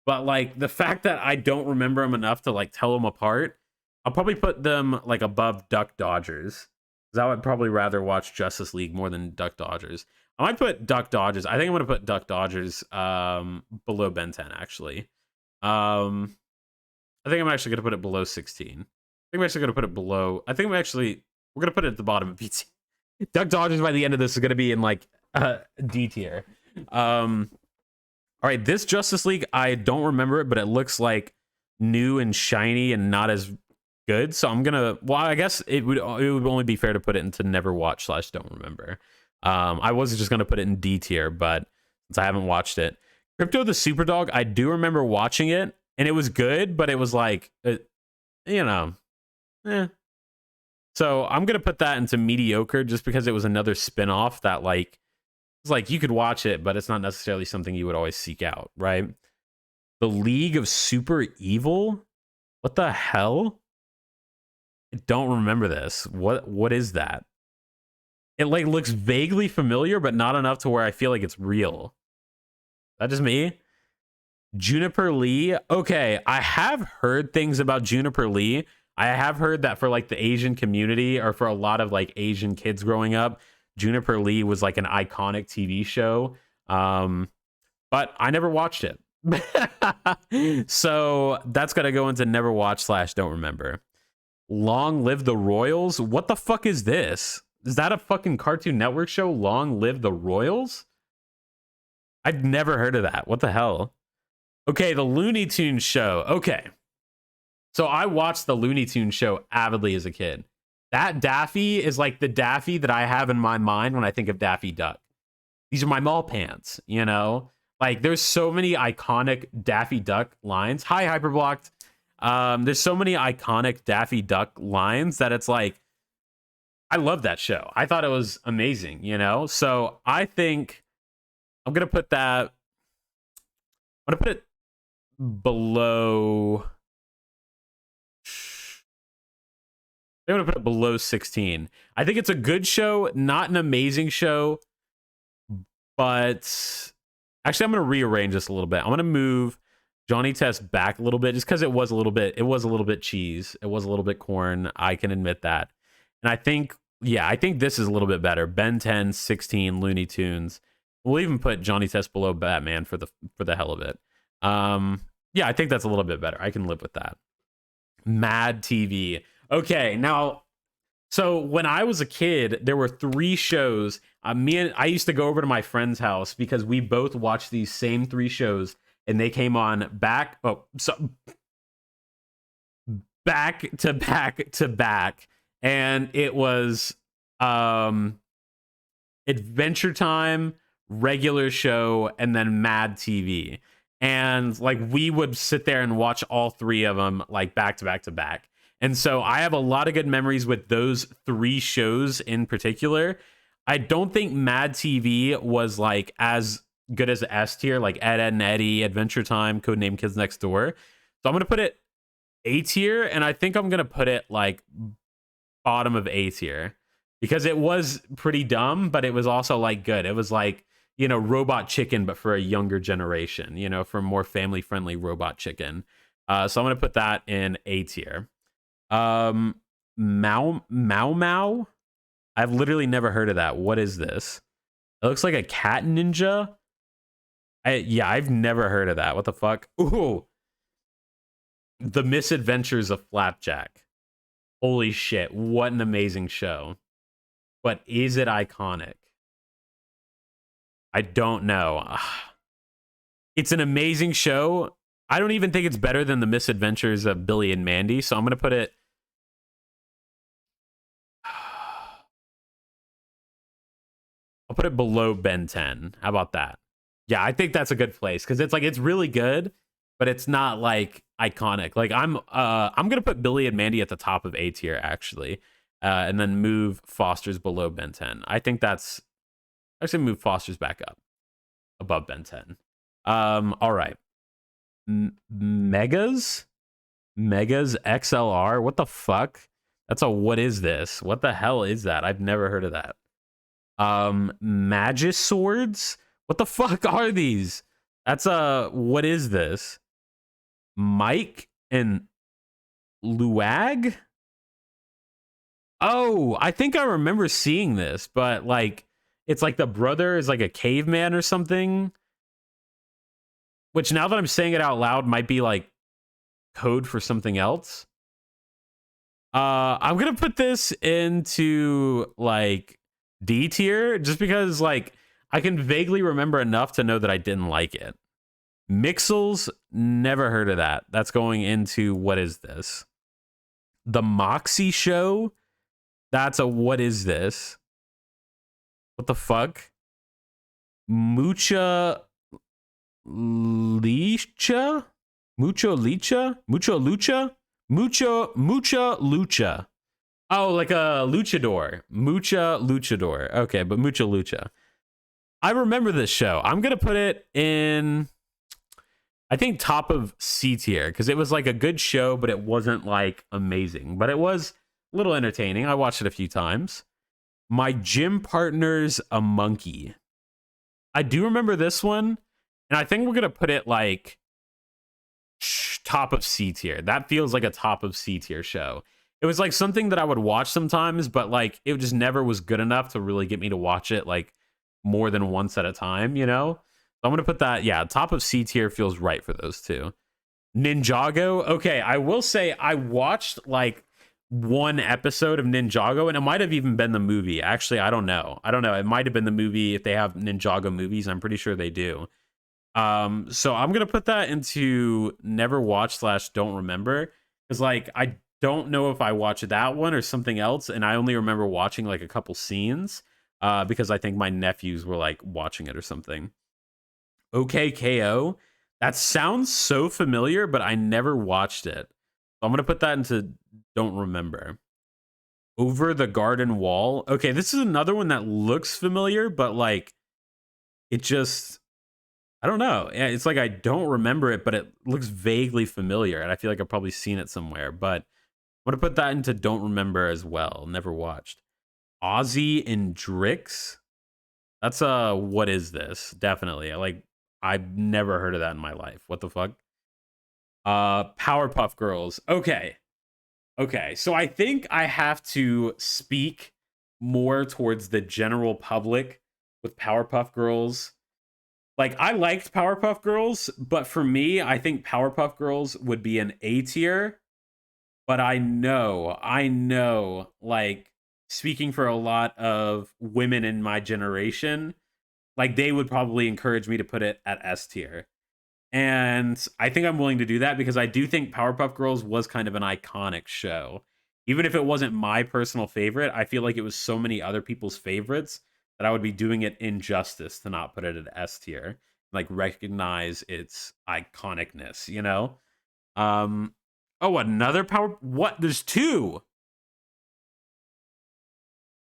but like the fact that I don't remember them enough to like tell them apart, I'll probably put them like above Duck Dodgers. Because I would probably rather watch Justice League more than Duck Dodgers. I might put Duck Dodgers. I think I'm going to put Duck Dodgers below Ben 10, actually. I think I'm actually going to put it below 16. I think I'm actually going to put it below. I think we're going to put it at the bottom of BT. Duck Dodgers by the end of this is going to be in like D tier. All right, this Justice League, I don't remember it, but it looks like new and shiny and not as good. So I'm gonna. Well, I guess it would only be fair to put it into never watch / don't remember. I was just gonna put it in D tier, but since I haven't watched it, Crypto the Superdog, I do remember watching it and it was good, but it was like, you know, eh. So I'm gonna put that into mediocre just because it was another spinoff that like it's like you could watch it, but it's not necessarily something you would always seek out, right? The League of Super Evil? What the hell? I don't remember this. What is that? It like looks vaguely familiar, but not enough to where I feel like it's real. Is that just me? Juniper Lee. Okay, I have heard things about Juniper Lee. I have heard that for like the Asian community or for a lot of like Asian kids growing up, Juniper Lee was like an iconic TV show. But I never watched it. So that's got to go into never watch / don't remember. Long Live the Royals. What the fuck is this? Is that a fucking Cartoon Network show? Long Live the Royals? I've never heard of that. What the hell? Okay, the Looney Tunes show. Okay. So I watched the Looney Tunes show avidly as a kid. That Daffy is like the Daffy that I have in my mind when I think of Daffy Duck. These are my mall pants, you know? Like, there's so many iconic Daffy Duck lines. Hi, Hyperblocked. There's so many iconic Daffy Duck lines that it's like, I love that show. I thought it was amazing, you know? So I think I'm going to put that, I'm going to put it below, I'm going to put it below 16. I think it's a good show, not an amazing show, but actually I'm going to rearrange this a little bit. I'm going to move Johnny Test back a little bit just because it was a little bit cheese. It was a little bit corn. I can admit that. And I think, yeah, I think this is a little bit better. Ben 10, 16, Looney Tunes. We'll even put Johnny Test below Batman for the hell of it. Yeah, I think that's a little bit better. I can live with that. Mad TV. Okay, now, so when I was a kid, there were 3 shows. I used to go over to my friend's house because we both watched these same 3 shows, and they came on back to back to back, and it was Adventure Time, regular show, and then Mad TV. And like we would sit there and watch all 3 of them like back to back to back. And so I have a lot of good memories with those 3 shows in particular. I don't think Mad TV was like as good as S tier, like Ed, Ed and Eddie, Adventure Time, Codename Kids Next Door. So I'm going to put it A tier, and I think I'm going to put it like bottom of A tier because it was pretty dumb, but it was also like good. It was like, you know, Robot Chicken, but for a younger generation, you know, for more family friendly Robot Chicken. So I'm going to put that in A tier. Mau Mau. I've literally never heard of that. What is this? It looks like a cat ninja. Yeah, I've never heard of that. What the fuck? Ooh. The Misadventures of Flapjack. Holy shit. What an amazing show. But is it iconic? I don't know. It's an amazing show. I don't even think it's better than The Misadventures of Billy and Mandy, so I'm going to put it... I'll put it below Ben 10. How about that? Yeah, I think that's a good place because it's like it's really good, but it's not like iconic. Like I'm gonna put Billy and Mandy at the top of A tier actually, and then move Foster's below Ben 10. I think that's actually move Foster's back up above Ben 10. All right, Megas XLR. What the fuck? That's a what is this? What the hell is that? I've never heard of that. Magis swords. What the fuck are these? That's what is this? Mike and Luag? Oh, I think I remember seeing this, but like it's like the brother is like a caveman or something. Which now that I'm saying it out loud might be like code for something else. I'm gonna put this into like D tier just because like I can vaguely remember enough to know that I didn't like it. Mixels, never heard of that. That's going into what is this? The Moxie Show? That's a what is this? What the fuck? Mucha Licha? Mucho Licha? Mucho Lucha? Mucha Lucha. Oh, like a luchador. Mucha Luchador. Okay, but Mucha Lucha. I remember this show. I'm going to put it in, I think, top of C tier because it was like a good show, but it wasn't like amazing. But it was a little entertaining. I watched it a few times. My gym partner's a monkey. I do remember this one, and I think we're gonna put it like top of C tier. That feels like a top of C tier show. It was like something that I would watch sometimes, but like it just never was good enough to really get me to watch it like more than once at a time, you know? So I'm gonna put that, yeah, top of C tier feels right for those two. Ninjago, okay, I will say I watched like one episode of Ninjago, and it might have even been the movie. Actually, I don't know. It might have been the movie if they have Ninjago movies. I'm pretty sure they do. So I'm gonna put that into never watch / don't remember, because like I don't know if I watched that one or something else, and I only remember watching like a couple scenes because I think my nephews were like watching it or something. Okay, KO. That sounds so familiar, but I never watched it. So I'm gonna put that into don't remember. Over the Garden Wall. Okay, this is another one that looks familiar, but like it just, I don't know. It's like I don't remember it, but it looks vaguely familiar, and I feel like I've probably seen it somewhere. But I'm gonna put that into don't remember as well. Never watched. Ozzy and Drix. That's what is this? Definitely. Like I've never heard of that in my life. What the fuck? Powerpuff Girls. Okay. So I think I have to speak more towards the general public with Powerpuff Girls. Like I liked Powerpuff Girls, but for me, I think Powerpuff Girls would be an A tier. But I know, like speaking for a lot of women in my generation, like they would probably encourage me to put it at S tier. And I think I'm willing to do that because I do think Powerpuff Girls was kind of an iconic show. Even if it wasn't my personal favorite, I feel like it was so many other people's favorites that I would be doing it injustice to not put it at S tier. Like recognize its iconicness, you know? Oh, another power. What? There's two.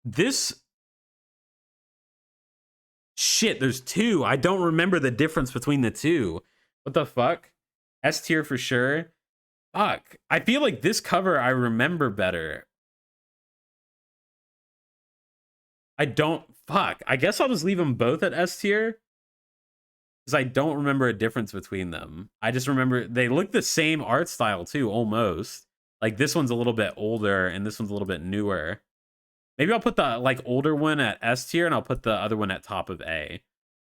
This. Shit, there's two. I don't remember the difference between the two. What the fuck? S tier for sure. Fuck. I feel like this cover I remember better. I don't. Fuck. I guess I'll just leave them both at S tier. Because I don't remember a difference between them. I just remember they look the same art style too, almost. Like this one's a little bit older and this one's a little bit newer. Maybe I'll put the like older one at S tier and I'll put the other one at top of A.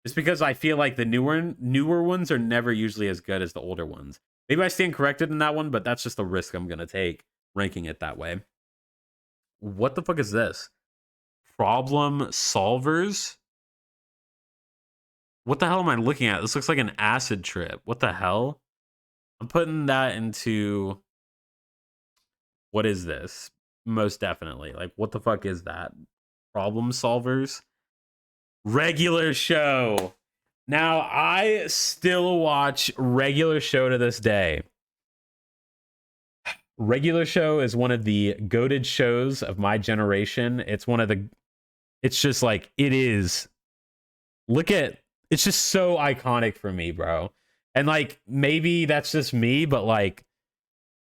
Just because I feel like the newer ones are never usually as good as the older ones. Maybe I stand corrected in that one, but that's just a risk I'm going to take ranking it that way. What the fuck is this? Problem solvers? What the hell am I looking at? This looks like an acid trip. What the hell? I'm putting that into... What is this? Most definitely. Like, what the fuck is that? Problem solvers? Regular Show. Now, I still watch Regular Show to this day. Regular Show is one of the goated shows of my generation. It's one of the... It's just like, it is... Look at... It's just so iconic for me, bro. And like, maybe that's just me, but like,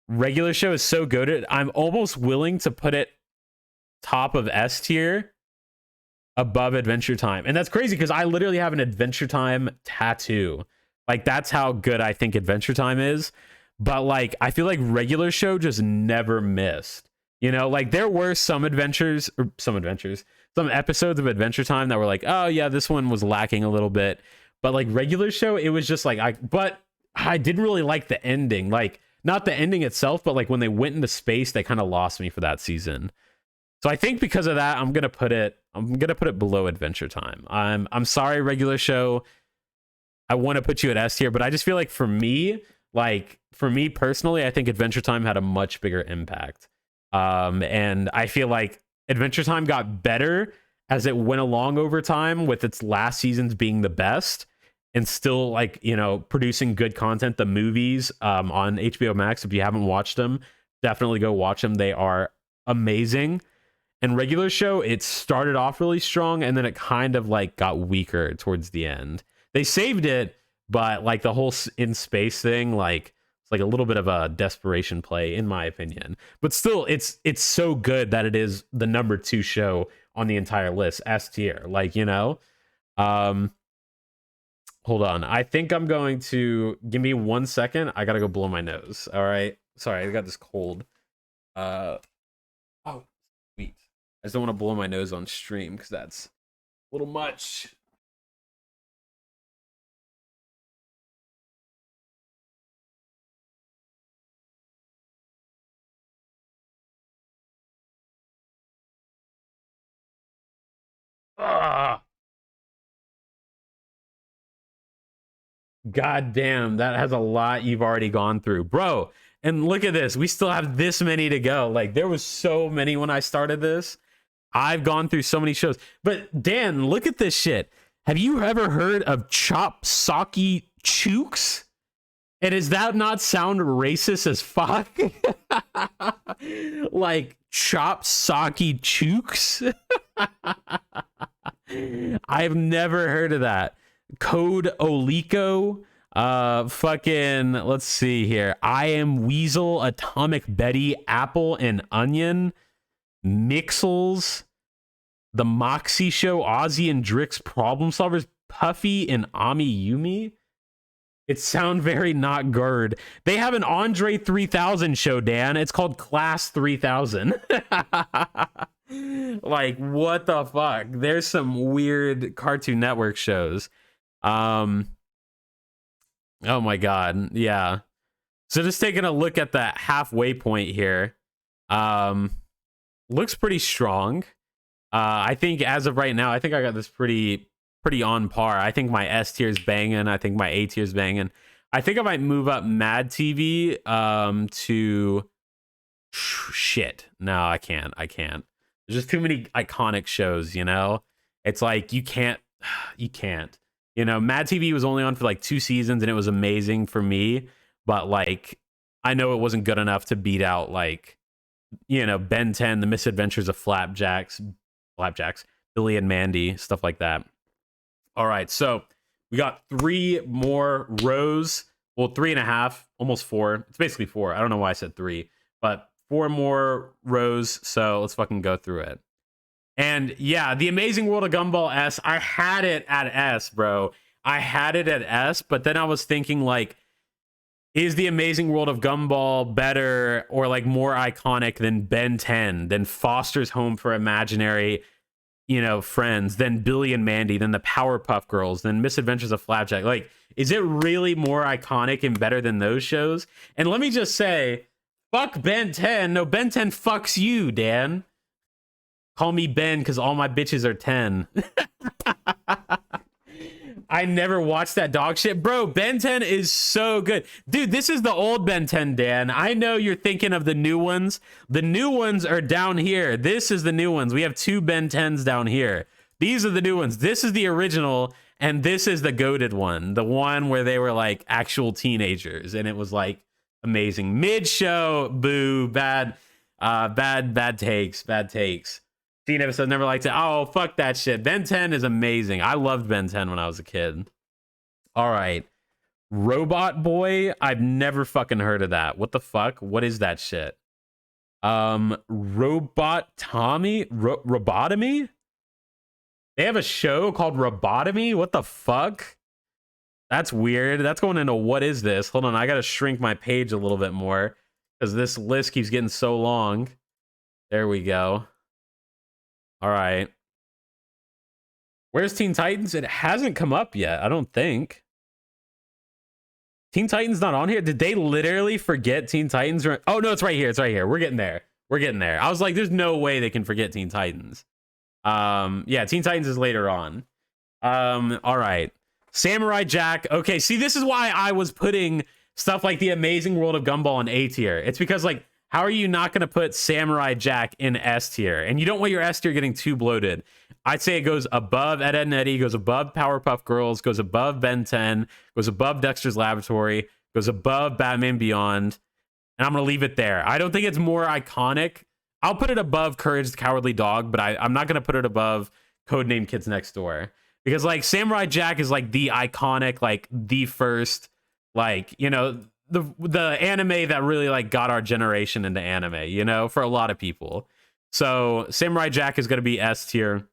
Regular Show is so goated. I'm almost willing to put it top of S tier above Adventure Time. And that's crazy because I literally have an Adventure Time tattoo. Like, that's how good I think Adventure Time is. But like, I feel like Regular Show just never missed. You know, like there were some episodes of Adventure Time that were like, oh yeah, this one was lacking a little bit. But like Regular Show, it was just like, I didn't really like the ending. Like, not the ending itself, but like when they went into space, they kind of lost me for that season. So I think because of that, I'm gonna put it below Adventure Time. I'm sorry, Regular Show. I want to put you at S tier, but I just feel like for me personally, I think Adventure Time had a much bigger impact. And I feel like Adventure Time got better as it went along over time, with its last seasons being the best and still, like, you know, producing good content. The movies on HBO Max, if you haven't watched them, definitely go watch them. They are amazing. And Regular Show, it started off really strong and then it kind of like got weaker towards the end. They saved it, but like the whole in space thing, like It's like a little bit of a desperation play, in my opinion. But still, it's so good that it is the number 2 show on the entire list, S tier. Like, you know, hold on. I think I'm going to give me 1 second. I gotta go blow my nose. All right. Sorry, I got this cold. Oh, sweet. I just don't want to blow my nose on stream because that's a little much. Ah. God damn, that has a lot you've already gone through, bro. And look at this. We still have this many to go. Like, there was so many when I started this. I've gone through so many shows. But Dan, look at this shit. Have you ever heard of Chop Socky Chooks? And does that not sound racist as fuck? Like, Chop Socky Chooks? I've never heard of that. Code Olico, fucking, let's see here. I Am Weasel, Atomic Betty, Apple and Onion, Mixels, The Moxie Show, Ozzy and Drix Problem Solvers, Puffy and Ami Yumi. It sound very not GERD. They have an Andre 3000 show, Dan. It's called Class 3000. Like, what the fuck? There's some weird Cartoon Network shows. Oh my god, yeah. So just taking a look at the halfway point here. Looks pretty strong. I think as of right now, I think I got this pretty on par. I think my S tier's banging. I think my A tier's banging. I think I might move up Mad TV to shit. No, I can't. There's just too many iconic shows, you know? It's like you can't. You know, Mad TV was only on for like 2 seasons and it was amazing for me, but like I know it wasn't good enough to beat out like, you know, Ben 10, The Misadventures of Flapjacks, Billy and Mandy, stuff like that. All right, so we got 3 more rows. Well, 3.5, almost 4. It's basically 4. I don't know why I said 3, but 4 more rows. So let's fucking go through it. And yeah, The Amazing World of Gumball S, I had it at S, bro. I had it at S, but then I was thinking, like, is The Amazing World of Gumball better or, like, more iconic than Ben 10, than Foster's Home for Imaginary, you know, Friends, than Billy and Mandy, than the Powerpuff Girls, than Misadventures of Flapjack? Like, is it really more iconic and better than those shows? And let me just say, fuck Ben 10. No, Ben 10 fucks you, Dan. Call me Ben because all my bitches are 10. I never watched that dog shit. Bro, Ben 10 is so good. Dude, this is the old Ben 10, Dan. I know you're thinking of the new ones. The new ones are down here. This is the new ones. We have 2 Ben 10s down here. These are the new ones. This is the original, and this is the goated one. The one where they were like actual teenagers, and it was like amazing. Mid-show, boo, bad takes. Teen episode, never liked it. Oh, fuck that shit. Ben 10 is amazing. I loved Ben 10 when I was a kid. All right. Robot Boy. I've never fucking heard of that. What the fuck? What is that shit? Robot Tommy? Robotomy? They have a show called Robotomy? What the fuck? That's weird. That's going into what is this? Hold on. I got to shrink my page a little bit more because this list keeps getting so long. There we go. All right. Where's Teen Titans? It hasn't come up yet, I don't think. Teen Titans not on here? Did they literally forget Teen Titans? Oh, no, it's right here. It's right here. We're getting there. I was like, there's no way they can forget Teen Titans. Yeah, Teen Titans is later on. All right. Samurai Jack. Okay, see, this is why I was putting stuff like The Amazing World of Gumball in A tier. It's because, like, how are you not going to put Samurai Jack in S tier? And you don't want your S tier getting too bloated. I'd say it goes above Ed, Edd and Eddy, goes above Powerpuff Girls, goes above Ben 10, goes above Dexter's Laboratory, goes above Batman Beyond. And I'm going to leave it there. I don't think it's more iconic. I'll put it above Courage the Cowardly Dog, but I'm not going to put it above Codename Kids Next Door. Because, like, Samurai Jack is, like, the iconic, like, the first, like, you know, the anime that really like got our generation into anime, you know, for a lot of people. So Samurai Jack is going to be S tier.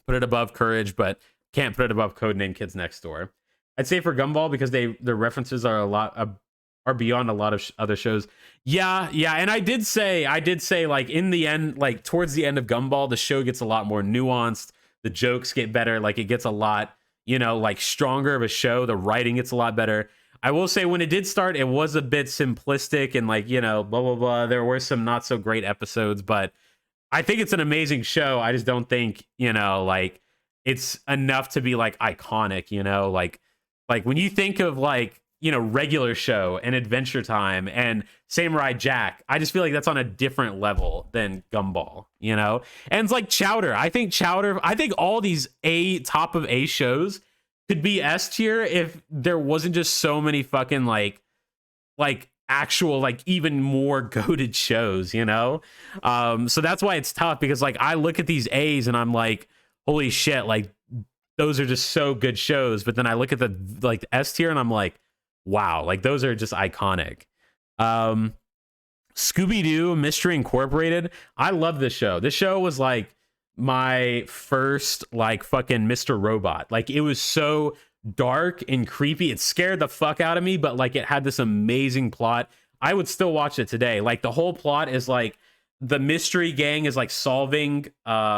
Put it above Courage, but can't put it above Codename Kids Next Door. I'd say for Gumball because their references are a lot are beyond a lot of other shows. Yeah, and I did say like in the end, like towards the end of Gumball, the show gets a lot more nuanced. The jokes get better. Like it gets a lot, you know, like stronger of a show. The writing gets a lot better. I will say when it did start, it was a bit simplistic and like, you know, blah, blah, blah. There were some not so great episodes, but I think it's an amazing show. I just don't think, you know, like it's enough to be like iconic, you know, like when you think of like, you know, Regular Show and Adventure Time and Samurai Jack, I just feel like that's on a different level than Gumball, you know? And it's like Chowder. I think all these top of A shows could be S tier if there wasn't just so many fucking like actual like even more goated shows, you know? So that's why it's tough because like I look at these A's and I'm like, holy shit, like those are just so good shows. But then I look at the like S tier and I'm like, wow, like those are just iconic. Scooby-Doo Mystery Incorporated. I love this show. This show was like my first like fucking Mr. Robot. Like it was so dark and creepy. It scared the fuck out of me, but like it had this amazing plot. I would still watch it today. Like the whole plot is like the mystery gang is like solving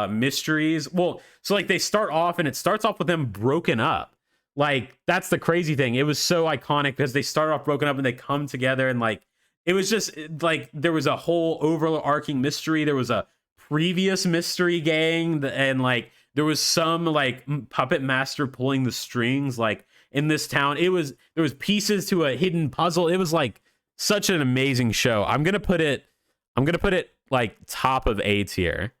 mysteries. Well, so like they start off and it starts off with them broken up. Like that's the crazy thing. It was so iconic because they start off broken up and they come together and like it was just like there was a whole overarching mystery. There was a previous mystery gang and like there was some like puppet master pulling the strings like in this town. There was pieces to a hidden puzzle. It was like such an amazing show. I'm gonna put it like top of A tier,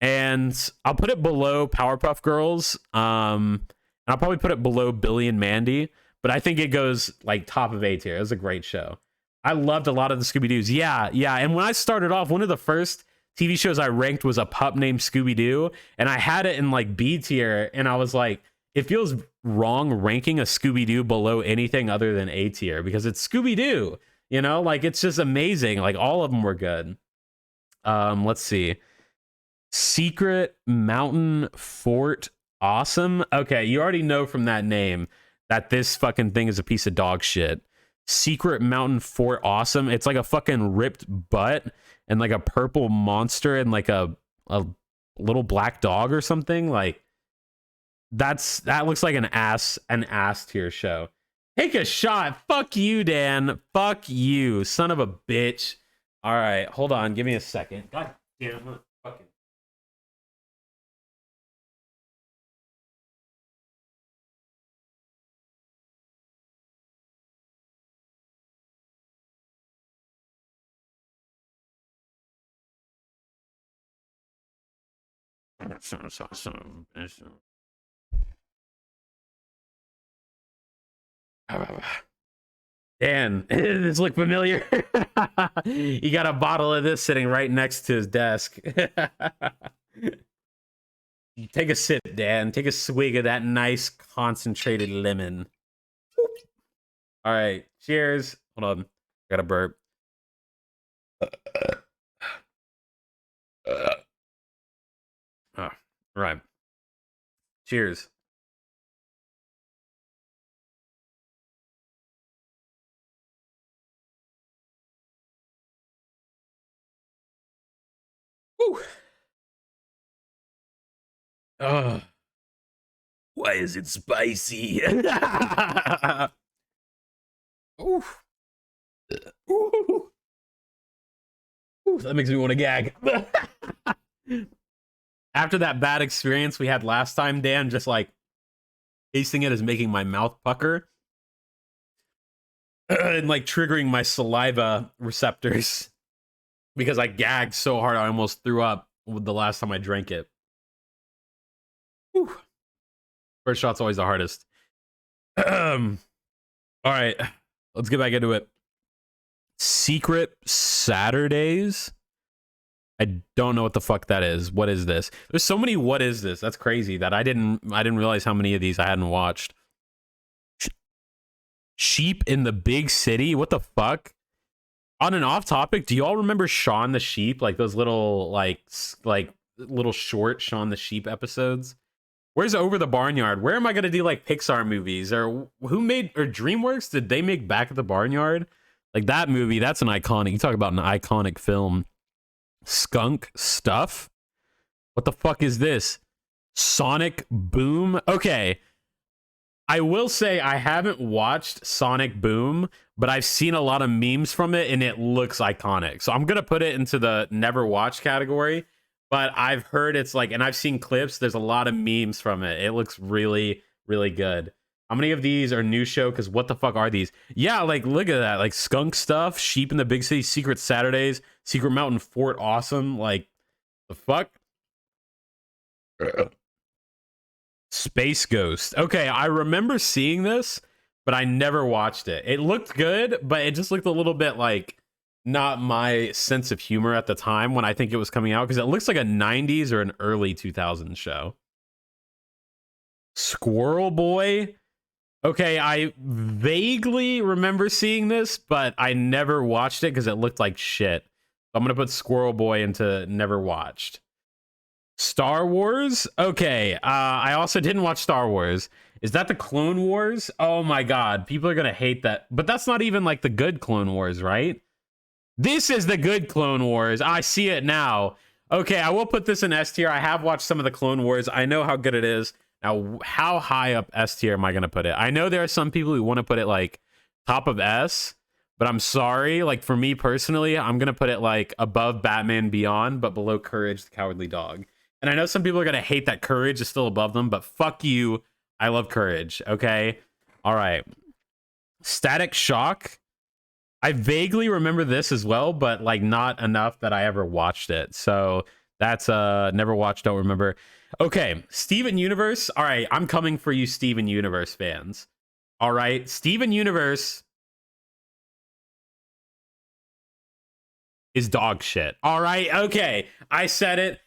and I'll put it below Powerpuff Girls. And I'll probably put it below Billy and Mandy, but I think it goes like top of A tier. It was a great show. I loved a lot of the Scooby-Doos. Yeah. And when I started off, one of the first TV shows I ranked was a pup named Scooby-Doo, and I had it in like B tier, and I was like, it feels wrong ranking a Scooby-Doo below anything other than A tier because it's Scooby-Doo, you know, like it's just amazing. Like all of them were good. Let's see. Secret Mountain Fort Awesome. Okay, you already know from that name that this fucking thing is a piece of dog shit. Secret Mountain Fort Awesome. It's like a fucking ripped butt and like a purple monster and like a little black dog or something. Like that looks like an ass tier show. Take a shot. Fuck you, Dan. Fuck you, son of a bitch. All right, hold on. Give me a second. God damn it. Fucking. Dan, does this look familiar? You got a bottle of this sitting right next to his desk. Take a sip, Dan. Take a swig of that nice concentrated lemon. All right, cheers. Hold on, got a burp. All right, cheers. Woo. Why is it spicy? Ooh. Ooh. Ooh, that makes me want to gag. After that bad experience we had last time, Dan, just like tasting it is making my mouth pucker and like triggering my saliva receptors because I gagged so hard I almost threw up the last time I drank it. Whew. First shot's always the hardest. All right, let's get back into it. Secret Saturdays. I don't know what the fuck that is. What is this? There's so many what is this? That's crazy that I didn't realize how many of these I hadn't watched. Sheep in the Big City. What the fuck? On an off topic, do you all remember Shaun the Sheep? Like those little like little short Shaun the Sheep episodes? Where's Over the Barnyard? Where am I gonna do like Pixar movies? Or who made, or DreamWorks? Did they make Back at the Barnyard? Like that movie, that's an iconic. You talk about an iconic film. Skunk Stuff. What the fuck is this? Sonic Boom. Okay. I will say I haven't watched Sonic Boom, but I've seen a lot of memes from it and it looks iconic. So I'm going to put it into the never watched category, but I've heard it's like, and I've seen clips, there's a lot of memes from it. It looks really, really good. How many of these are new show? Because what the fuck are these? Yeah, like look at that. Like Skunk Stuff, Sheep in the Big City, Secret Saturdays, Secret Mountain Fort Awesome. Like the fuck? Space Ghost. Okay, I remember seeing this, but I never watched it. It looked good, but it just looked a little bit like not my sense of humor at the time when I think it was coming out, because it looks like a 90s or an early 2000s show. Squirrel Boy. Okay, I vaguely remember seeing this, but I never watched it because it looked like shit. I'm going to put Squirrel Boy into never watched. Star Wars? Okay, I also didn't watch Star Wars. Is that the Clone Wars? Oh my god, people are gonna hate that. But that's not even like the good Clone Wars, right? This is the good Clone Wars. I see it now. Okay, I will put this in S tier. I have watched some of the Clone Wars. I know how good it is. Now, how high up S tier am I gonna put it? I know there are some people who want to put it like top of S, but I'm sorry. Like for me personally, I'm gonna put it like above Batman Beyond, but below Courage the Cowardly Dog. And I know some people are going to hate that Courage is still above them, but fuck you. I love Courage, okay? All right. Static Shock. I vaguely remember this as well, but like not enough that I ever watched it. So that's never watched, don't remember. Okay, Steven Universe. All right, I'm coming for you Steven Universe fans. All right, Steven Universe is dog shit. All right, okay. I said it.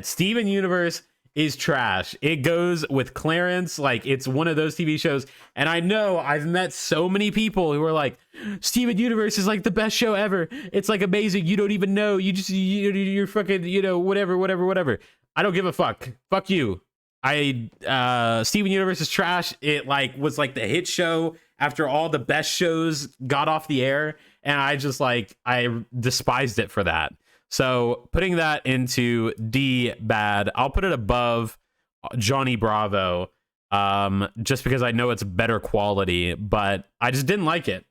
Steven Universe is trash. It goes with Clarence. Like, it's one of those TV shows. And I know I've met so many people who are like, Steven Universe is like the best show ever. It's like amazing. You don't even know. You're fucking, whatever. I don't give a fuck. Fuck you. Steven Universe is trash. It like was like the hit show after all the best shows got off the air. And I just like, I despised it for that. So putting that into D bad, I'll put it above Johnny Bravo, just because I know it's better quality, but I just didn't like it.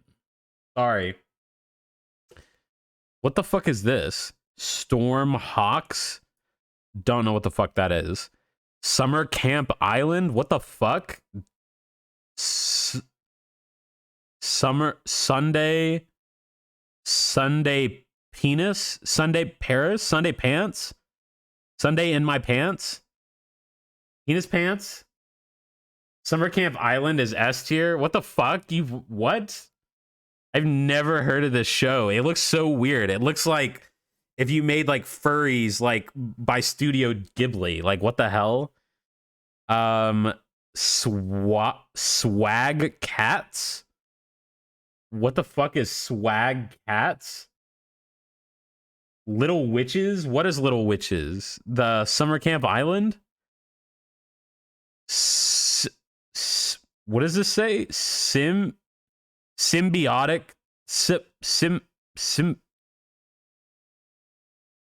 Sorry. What the fuck is this? Storm Hawks? Don't know what the fuck that is. Summer Camp Island? What the fuck? Sunday Penis? Sunday Paris? Sunday Pants? Sunday in my pants? Penis pants? Summer Camp Island is S tier? What the fuck? What? I've never heard of this show. It looks so weird. It looks like if you made like furries like by Studio Ghibli. Like what the hell? Swag Cats? What the fuck is Swag Cats? Little Witches? What is Little Witches? The Summer Camp Island? What does this say? Symbiotic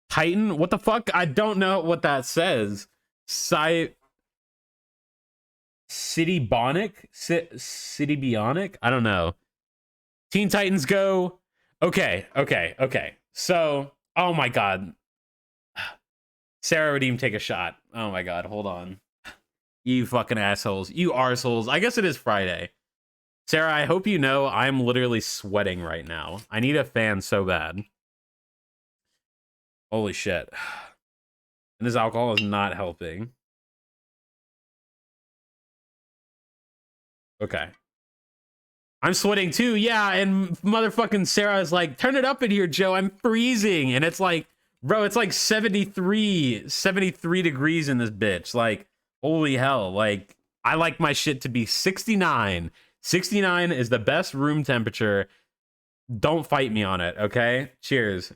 Titan? What the fuck? I don't know what that says. City Bionic? I don't know. Teen Titans Go. Okay. So, oh my god. Sarah would even take a shot. Oh my god, hold on. You fucking assholes. You arseholes. I guess it is Friday. Sarah, I hope you know I'm literally sweating right now. I need a fan so bad. Holy shit. And this alcohol is not helping. Okay. I'm sweating too, yeah, and motherfucking Sarah is like, turn it up in here, Joe, I'm freezing. And it's like, bro, it's like 73 degrees in this bitch. Like, holy hell. Like, I like my shit to be 69, 69 is the best room temperature. Don't fight me on it, okay? Cheers.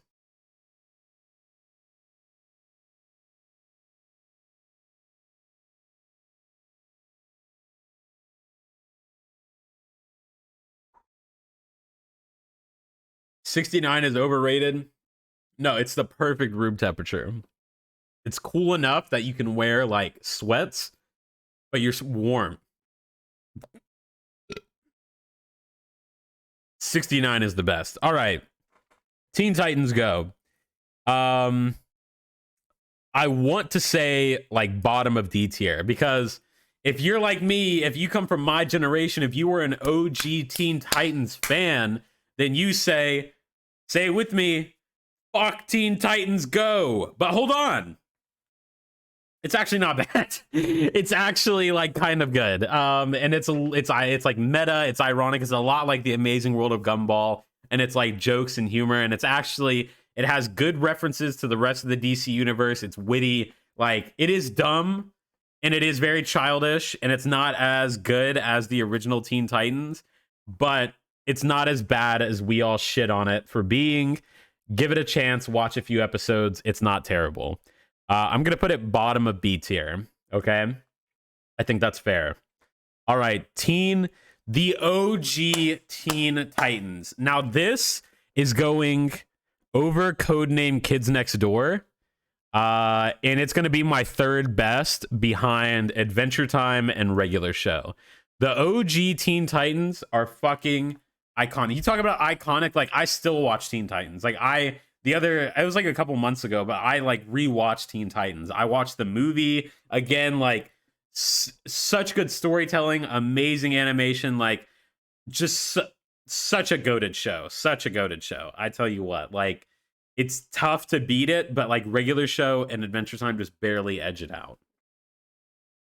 $69 is overrated. No, it's the perfect room temperature. It's cool enough that you can wear like sweats, but you're warm. 69 is the best. All right. Teen Titans Go. I want to say like bottom of D tier, because if you're like me, if you come from my generation, if you were an OG Teen Titans fan, then you say it with me, fuck Teen Titans Go. But hold on. It's actually not bad. It's actually like kind of good. And it's like meta, it's ironic, it's a lot like The Amazing World of Gumball, and it's like jokes and humor, and it's actually, it has good references to the rest of the DC universe. It's witty. Like, it is dumb and it is very childish, and it's not as good as the original Teen Titans, but it's not as bad as we all shit on it for being. Give it a chance, watch a few episodes. It's not terrible. I'm going to put it bottom of B tier. Okay. I think that's fair. All right. The OG Teen Titans. Now, this is going over Codename Kids Next Door. And it's going to be my third best behind Adventure Time and Regular Show. The OG Teen Titans are fucking iconic. You talk about iconic, like, I still watch Teen Titans. Like, it was like a couple months ago, but I like rewatched Teen Titans. I watched the movie again, like such good storytelling, amazing animation, like just such a goated show. Such a goated show. I tell you what, like, it's tough to beat it, but like Regular Show and Adventure Time just barely edge it out.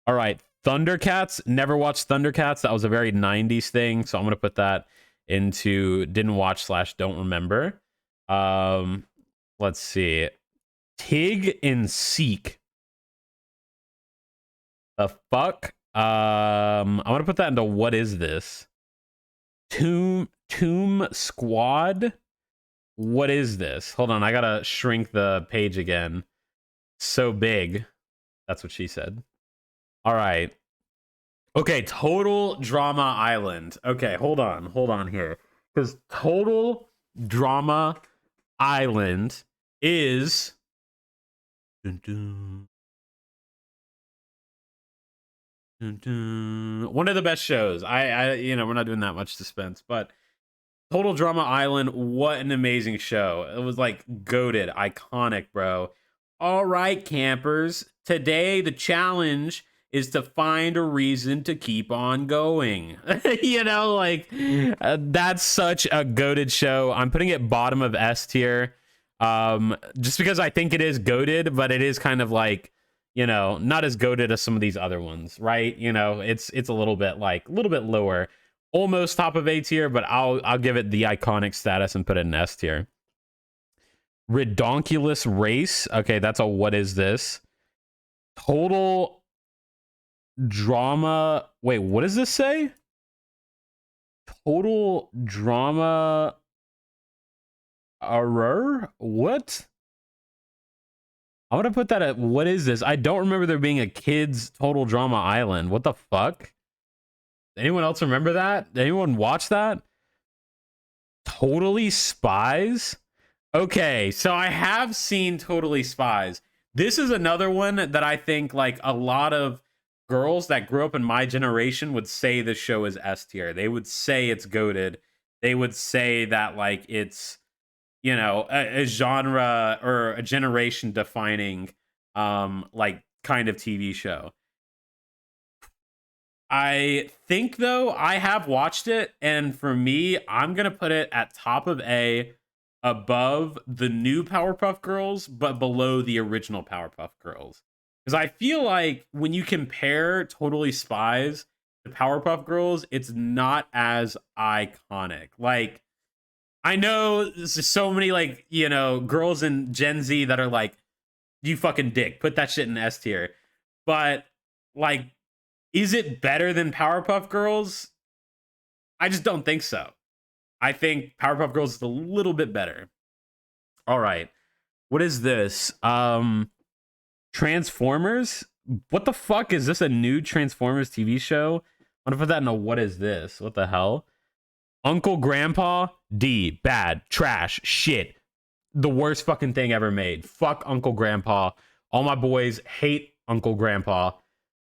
All right, Thundercats. Never watched Thundercats. That was a very 90s thing, so I'm gonna put that into didn't watch / don't remember. Let's see. Tig and Seek. The fuck? I'm gonna put that into what is this? Tomb Squad? What is this? Hold on, I gotta shrink the page again. So big. That's what she said. All right. Okay, Total Drama Island. Okay, hold on here. Because Total Drama Island is one of the best shows. I we're not doing that much suspense, but Total Drama Island, what an amazing show. It was like goated, iconic, bro. All right, campers. Today the challenge is to find a reason to keep on going. That's such a goated show. I'm putting it bottom of S tier. Just because I think it is goated, but it is kind of like, not as goated as some of these other ones, right? It's a little bit lower. Almost top of A tier, but I'll give it the iconic status and put it in S tier. Redonkulous Race. Okay, that's a what is this? Total Drama. Wait, what does this say? Total Drama Error? What? I'm gonna put that at what is this? I don't remember there being a kids Total Drama Island. What the fuck? Anyone else remember that? Anyone watch that? Totally Spies? Okay, so I have seen Totally Spies. This is another one that I think like a lot of girls that grew up in my generation would say the show is S tier. They would say it's goated. They would say that like it's, a genre or a generation defining like kind of TV show. I think though I have watched it, and for me, I'm gonna put it at top of A, above the new Powerpuff Girls, but below the original Powerpuff Girls. Because I feel like when you compare Totally Spies to Powerpuff Girls, it's not as iconic. Like, I know there's so many like, girls in Gen Z that are like, you fucking dick, put that shit in S tier. But like, is it better than Powerpuff Girls? I just don't think so. I think Powerpuff Girls is a little bit better. All right. What is this? Transformers? What the fuck? Is this a new Transformers TV show? I'm gonna put that in a what is this? What the hell? Uncle Grandpa? D. Bad. Trash. Shit. The worst fucking thing ever made. Fuck Uncle Grandpa. All my boys hate Uncle Grandpa.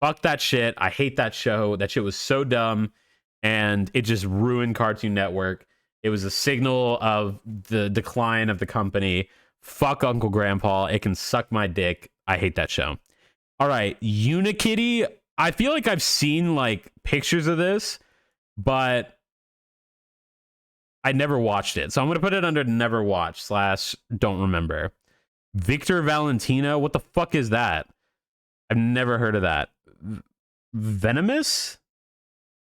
Fuck that shit. I hate that show. That shit was so dumb. And it just ruined Cartoon Network. It was a signal of the decline of the company. Fuck Uncle Grandpa. It can suck my dick. I hate that show. All right. Unikitty. I feel like I've seen like pictures of this, but I never watched it. So I'm going to put it under never watch / don't remember. Victor Valentino. What the fuck is that? I've never heard of that. Venomous?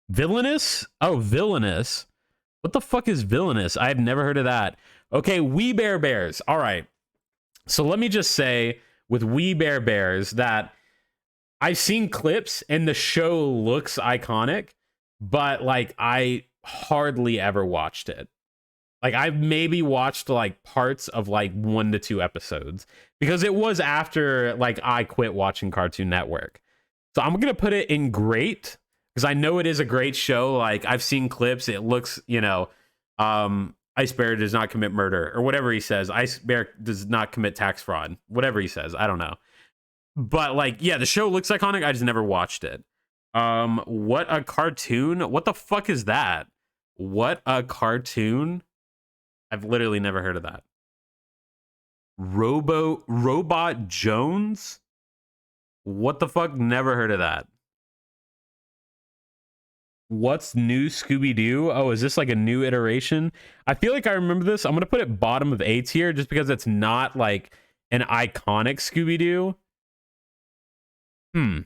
Villainous? Oh, Villainous. What the fuck is Villainous? I have never heard of that. Okay, We Bare Bears. All right. So let me just say with We Bare Bears that I've seen clips and the show looks iconic, but like I hardly ever watched it. Like I've maybe watched like parts of like 1 to 2 episodes because it was after like I quit watching Cartoon Network. So I'm going to put it in great because I know it is a great show. Like I've seen clips. It looks, you know, Ice Bear does not commit murder or whatever he says. Ice Bear does not commit tax fraud, whatever he says. I don't know. But like, yeah, the show looks iconic. I just never watched it. What a cartoon. What the fuck is that? What a cartoon. I've literally never heard of that. Robot Jones? What the fuck? Never heard of that. What's new Scooby-Doo? Oh, is this like a new iteration? I feel like I remember this. I'm going to put it bottom of A tier just because it's not like an iconic Scooby-Doo.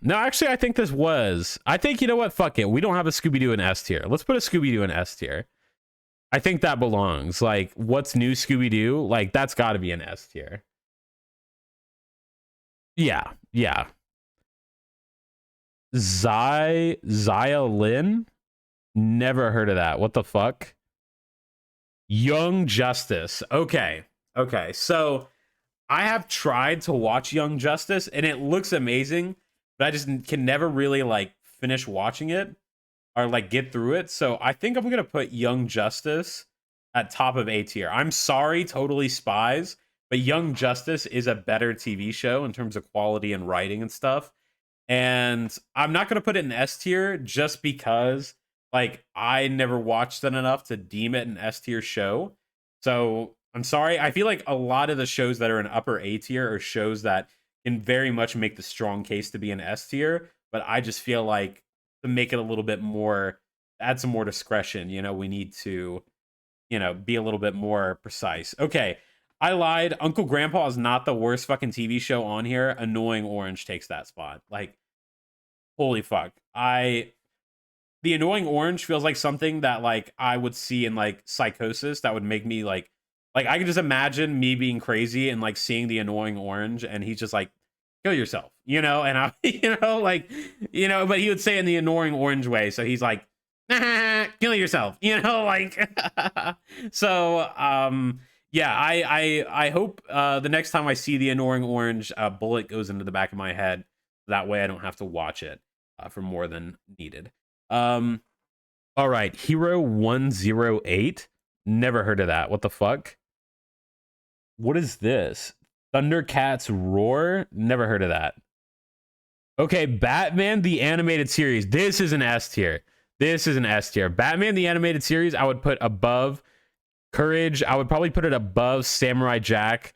No, actually, I think this was. I think, you know what? Fuck it. We don't have a Scooby-Doo in S tier. Let's put a Scooby-Doo in S tier. I think that belongs. Like, what's new Scooby-Doo? Like, that's got to be an S tier. Yeah, yeah. Lin? Never heard of that. What the fuck? Young Justice. Okay. Okay. So I have tried to watch Young Justice and it looks amazing, but I just can never really like finish watching it or like get through it. So I think I'm going to put Young Justice at top of A tier. I'm sorry, Totally Spies, but Young Justice is a better TV show in terms of quality and writing and stuff. And I'm not going to put it in S tier just because like I never watched it enough to deem it an S tier show. So I'm sorry. I feel like a lot of the shows that are in upper A tier are shows that can very much make the strong case to be an S tier. But I just feel like to make it a little bit more, add some more discretion, you know, we need to, you know, be a little bit more precise. Okay. I lied. Uncle Grandpa is not the worst fucking TV show on here. Annoying Orange takes that spot. Like, holy fuck. The Annoying Orange feels like something that like I would see in like Psychosis that would make me like I can just imagine me being crazy and like seeing the Annoying Orange and he's just like, kill yourself, you know? And I, you know, like, you know, but he would say it in the Annoying Orange way. So he's like, kill yourself, you know, like, so, yeah, I hope the next time I see the Annoying Orange, a bullet goes into the back of my head. That way I don't have to watch it for more than needed. All right, Hero 108. Never heard of that. What the fuck? What is this? Thundercats Roar? Never heard of that. Okay, Batman the Animated Series. This is an S tier. This is an S tier. Batman the Animated Series, I would put above Courage. I would probably put it above Samurai Jack.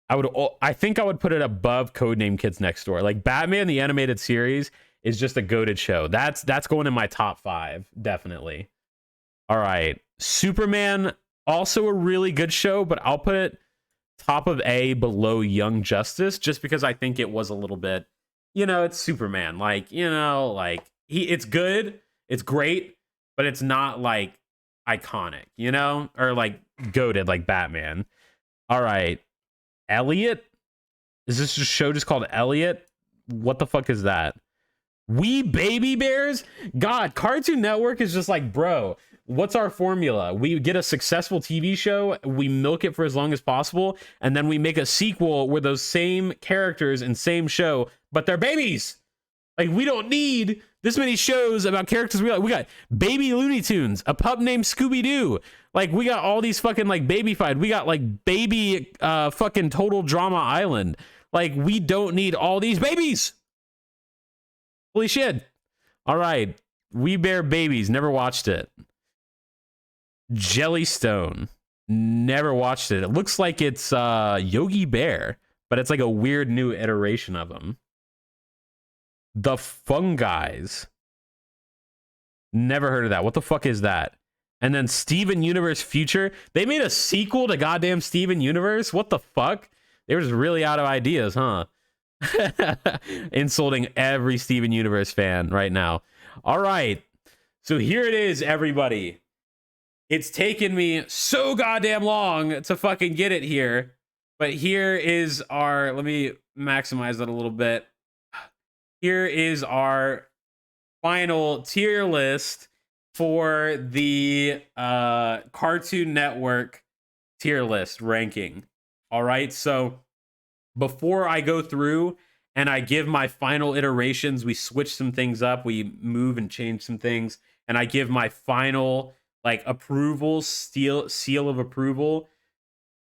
I think I would put it above Codename Kids Next Door. Like Batman the Animated Series is just a goated show. That's going in my top 5, definitely. All right. Superman, also a really good show, but I'll put it top of A below Young Justice just because I think it was a little bit, you know, it's Superman. Like, you know, like it's good, it's great, but it's not like iconic, you know, or like goated like Batman. All right. Elliot? Is this show just called Elliot? What the fuck is that? We Baby Bears? God, Cartoon Network is just like, bro, what's our formula? We get a successful TV show, we milk it for as long as possible, and then we make a sequel where those same characters and same show, but they're babies. Like, we don't need this many shows about characters we like. We got baby Looney Tunes, a pup named Scooby-Doo. Like, we got all these fucking, like, baby fight. We got, like, baby fucking Total Drama Island. Like, we don't need all these babies. Holy shit. All right. We Bear Babies. Never watched it. Jellystone. Never watched it. It looks like it's Yogi Bear, but it's like a weird new iteration of him. The Fungi's. Never heard of that. What the fuck is that? And then Steven Universe Future. They made a sequel to goddamn Steven Universe? What the fuck? They were just really out of ideas, huh? Insulting every Steven Universe fan right now. All right. So here it is, everybody. It's taken me so goddamn long to fucking get it here. But here is our... Let me maximize that a little bit. Here is our final tier list for the Cartoon Network tier list ranking. All right, so before I go through and I give my final iterations, we switch some things up, we move and change some things, and I give my final like approval, seal of approval.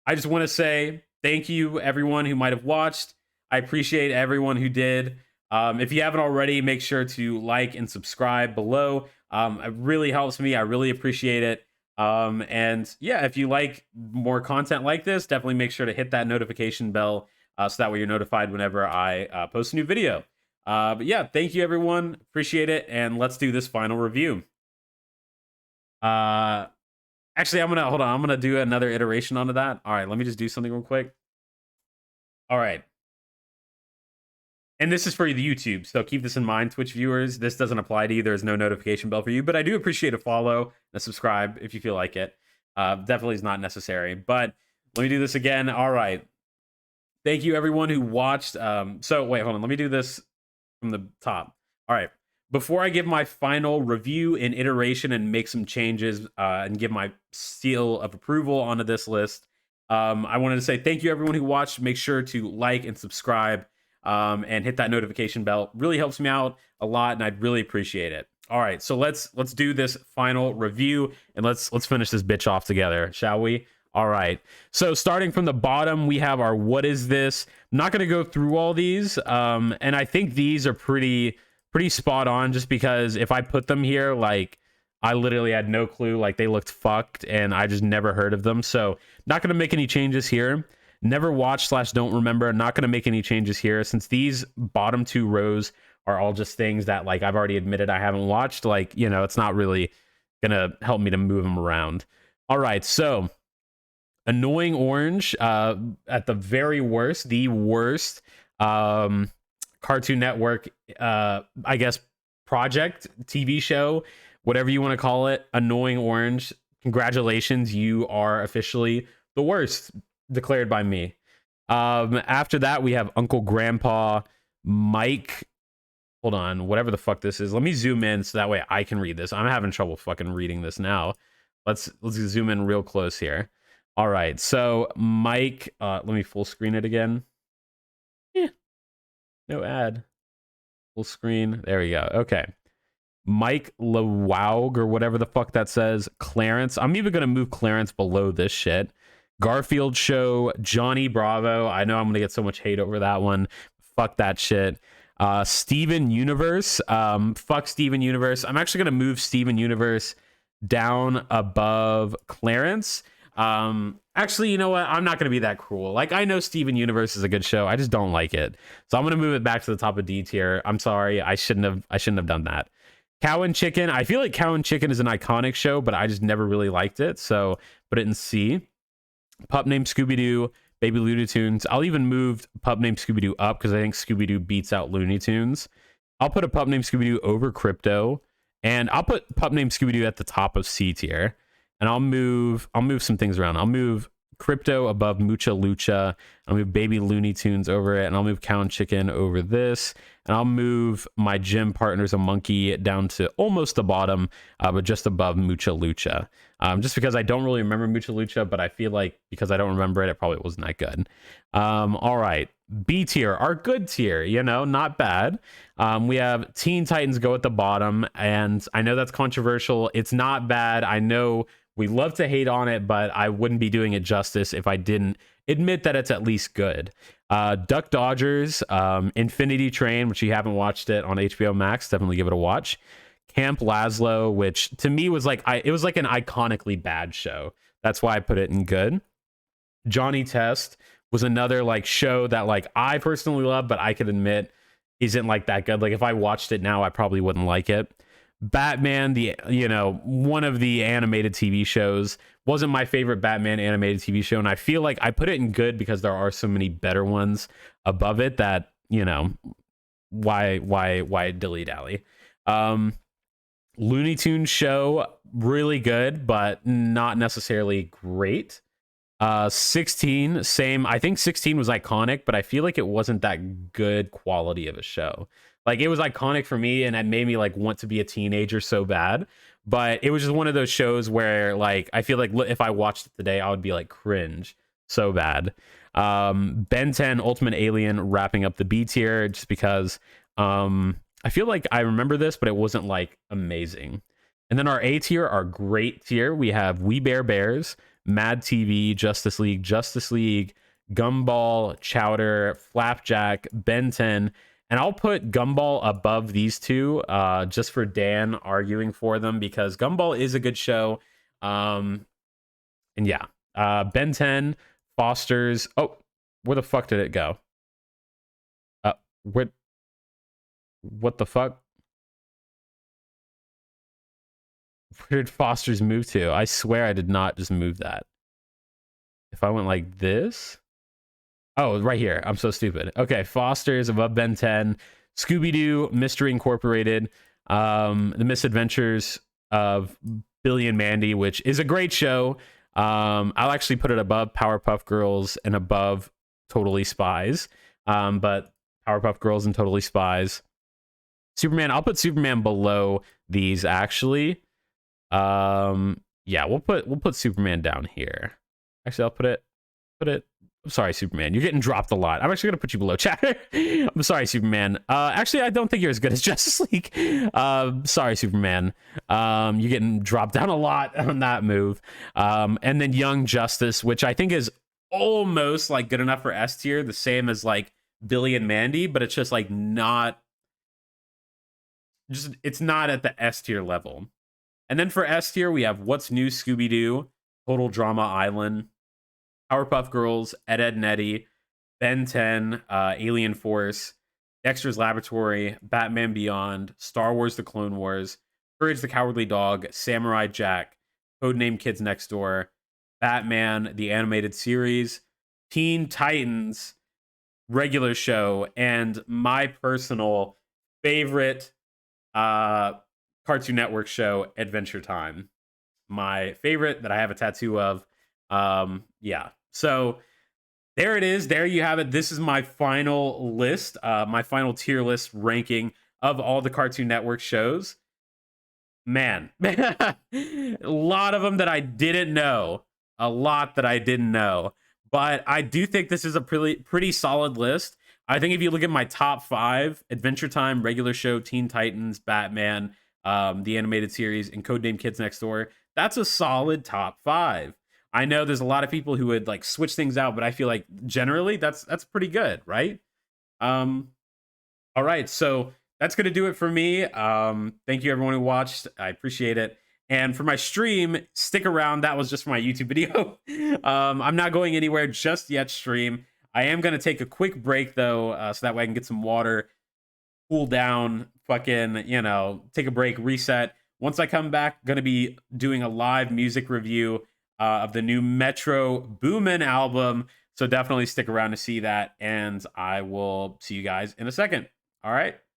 I just want to say thank you everyone who might have watched. I appreciate everyone who did. If you haven't already, make sure to like and subscribe below. It really helps me. I really appreciate it. And yeah, if you like more content like this, definitely make sure to hit that notification bell so that way you're notified whenever I post a new video. But yeah, thank you everyone. Appreciate it. And let's do this final review. Actually, I'm gonna do another iteration onto that. All right, let me just do something real quick. All right. And this is for the YouTube, so keep this in mind, Twitch viewers. This doesn't apply to you. There's no notification bell for you, but I do appreciate a follow and a subscribe if you feel like it. Definitely is not necessary, but let me do this again. All right. Thank you, everyone who watched. So wait, hold on. Let me do this from the top. All right. Before I give my final review and iteration and make some changes and give my seal of approval onto this list, I wanted to say thank you, everyone who watched. Make sure to like and subscribe. And hit that notification bell. Really helps me out a lot, and I'd really appreciate it. All right, so let's do this final review, and let's finish this bitch off together, shall we? All right. So starting from the bottom, we have our what is this? I'm not going to go through all these, and I think these are pretty spot on. Just because if I put them here, like I literally had no clue, like they looked fucked, and I just never heard of them. So not going to make any changes here. Never watched / don't remember. Not going to make any changes here since these bottom two rows are all just things that like I've already admitted I haven't watched. Like, you know, it's not really going to help me to move them around. All right. So Annoying Orange at the very worst, the worst Cartoon Network, I guess, project, TV show, whatever you want to call it. Annoying Orange. Congratulations. You are officially the worst. Declared by me. After that, we have Uncle Grandpa, Mike. Hold on, whatever the fuck this is. Let me zoom in so that way I can read this. I'm having trouble fucking reading this now. Let's zoom in real close here. All right, so Mike. Let me full screen it again. Yeah, no ad. Full screen. There we go. Okay. Mike Lewaug or whatever the fuck that says. Clarence. I'm even gonna move Clarence below this shit. Garfield Show, Johnny Bravo. I know I'm gonna get so much hate over that one. Fuck that shit. Steven Universe. Fuck Steven Universe. I'm actually gonna move Steven Universe down above Clarence. Actually, you know what? I'm not gonna be that cruel. Like, I know Steven Universe is a good show. I just don't like it. So I'm gonna move it back to the top of D tier. I'm sorry. I shouldn't have done that. Cow and Chicken. I feel like Cow and Chicken is an iconic show, but I just never really liked it. So put it in C. Pup Named Scooby-Doo, Baby Looney Tunes. I'll even move Pup Named Scooby-Doo up because I think Scooby-Doo beats out Looney Tunes. I'll put a Pup Named Scooby-Doo over Crypto, and I'll put Pup Named Scooby-Doo at the top of C tier. And I'll move some things around. I'll move Crypto above Mucha Lucha. I'll move Baby Looney Tunes over it, and I'll move Cow and Chicken over this. And I'll move my gym partners a monkey down to almost the bottom, but just above Mucha Lucha. Just because I don't really remember Mucha Lucha, but I feel like because I don't remember it, it probably wasn't that good. All right. B tier, our good tier, you know, not bad. We have Teen Titans go at the bottom, and I know that's controversial. It's not bad. I know we love to hate on it, but I wouldn't be doing it justice if I didn't admit that it's at least good. Duck Dodgers, Infinity Train, which you haven't watched it on HBO Max, definitely give it a watch. Camp Lazlo, which to me was like it was like an iconically bad show. That's why I put it in good. Johnny Test was another like show that like I personally love, but I could admit isn't like that good. Like if I watched it now, I probably wouldn't like it. Batman, one of the animated TV shows, wasn't my favorite Batman animated TV show, and I feel like I put it in good because there are so many better ones above it that, why dilly dally. Looney Tunes show, really good, but not necessarily great. 16, same. I think 16 was iconic, but I feel like it wasn't that good quality of a show. Like it was iconic for me, and it made me like want to be a teenager so bad. But it was just one of those shows where like I feel like if I watched it today, I would be like cringe so bad. Ben 10 Ultimate Alien wrapping up the B tier just because I feel like I remember this, but it wasn't like amazing. And then our A tier, our great tier, we have We Bare Bears, Mad TV, Justice League, Gumball, Chowder, Flapjack, Ben 10. And I'll put Gumball above these two just for Dan arguing for them because Gumball is a good show. And yeah, Ben 10, Foster's. Oh, where the fuck did it go? What the fuck? Where did Foster's move to? I swear I did not just move that. If I went like this. Oh, right here. I'm so stupid. Okay, Foster's above Ben 10. Scooby-Doo, Mystery Incorporated, The Misadventures of Billy and Mandy, which is a great show. I'll actually put it above Powerpuff Girls and above Totally Spies. But Powerpuff Girls and Totally Spies. Superman, I'll put Superman below these actually. Yeah, we'll put Superman down here. Actually, I'll put it. I'm sorry, Superman. You're getting dropped a lot. I'm actually gonna put you below Chatter. I'm sorry, Superman. Actually, I don't think you're as good as Justice League. Sorry, Superman. You're getting dropped down a lot on that move. And then Young Justice, which I think is almost like good enough for S tier, the same as like Billy and Mandy, but it's just like not. It's not at the S tier level. And then for S tier, we have What's New Scooby-Doo, Total Drama Island, Powerpuff Girls, Ed, Ed and Eddie, Ben 10, Alien Force, Dexter's Laboratory, Batman Beyond, Star Wars The Clone Wars, Courage the Cowardly Dog, Samurai Jack, Codename Kids Next Door, Batman, the animated series, Teen Titans, regular show, and my personal favorite Cartoon Network show, Adventure Time. My favorite that I have a tattoo of. Yeah. So there it is. There you have it. This is my final list, my final tier list ranking of all the Cartoon Network shows. Man, a lot of them that I didn't know. A lot that I didn't know. But I do think this is a pretty solid list. I think if you look at my top 5, Adventure Time, regular show, Teen Titans, Batman, the animated series, and Codename Kids Next Door, that's a solid top 5. I know there's a lot of people who would like switch things out, but I feel like generally that's pretty good, right? All right, so that's gonna do it for me. Thank you everyone who watched. I appreciate it. And for my stream, stick around. That was just for my YouTube video. I'm not going anywhere just yet, stream. I am going to take a quick break, though, so that way I can get some water, cool down, fucking, take a break, reset. Once I come back, going to be doing a live music review of the new Metro Boomin album. So definitely stick around to see that, and I will see you guys in a second. All right.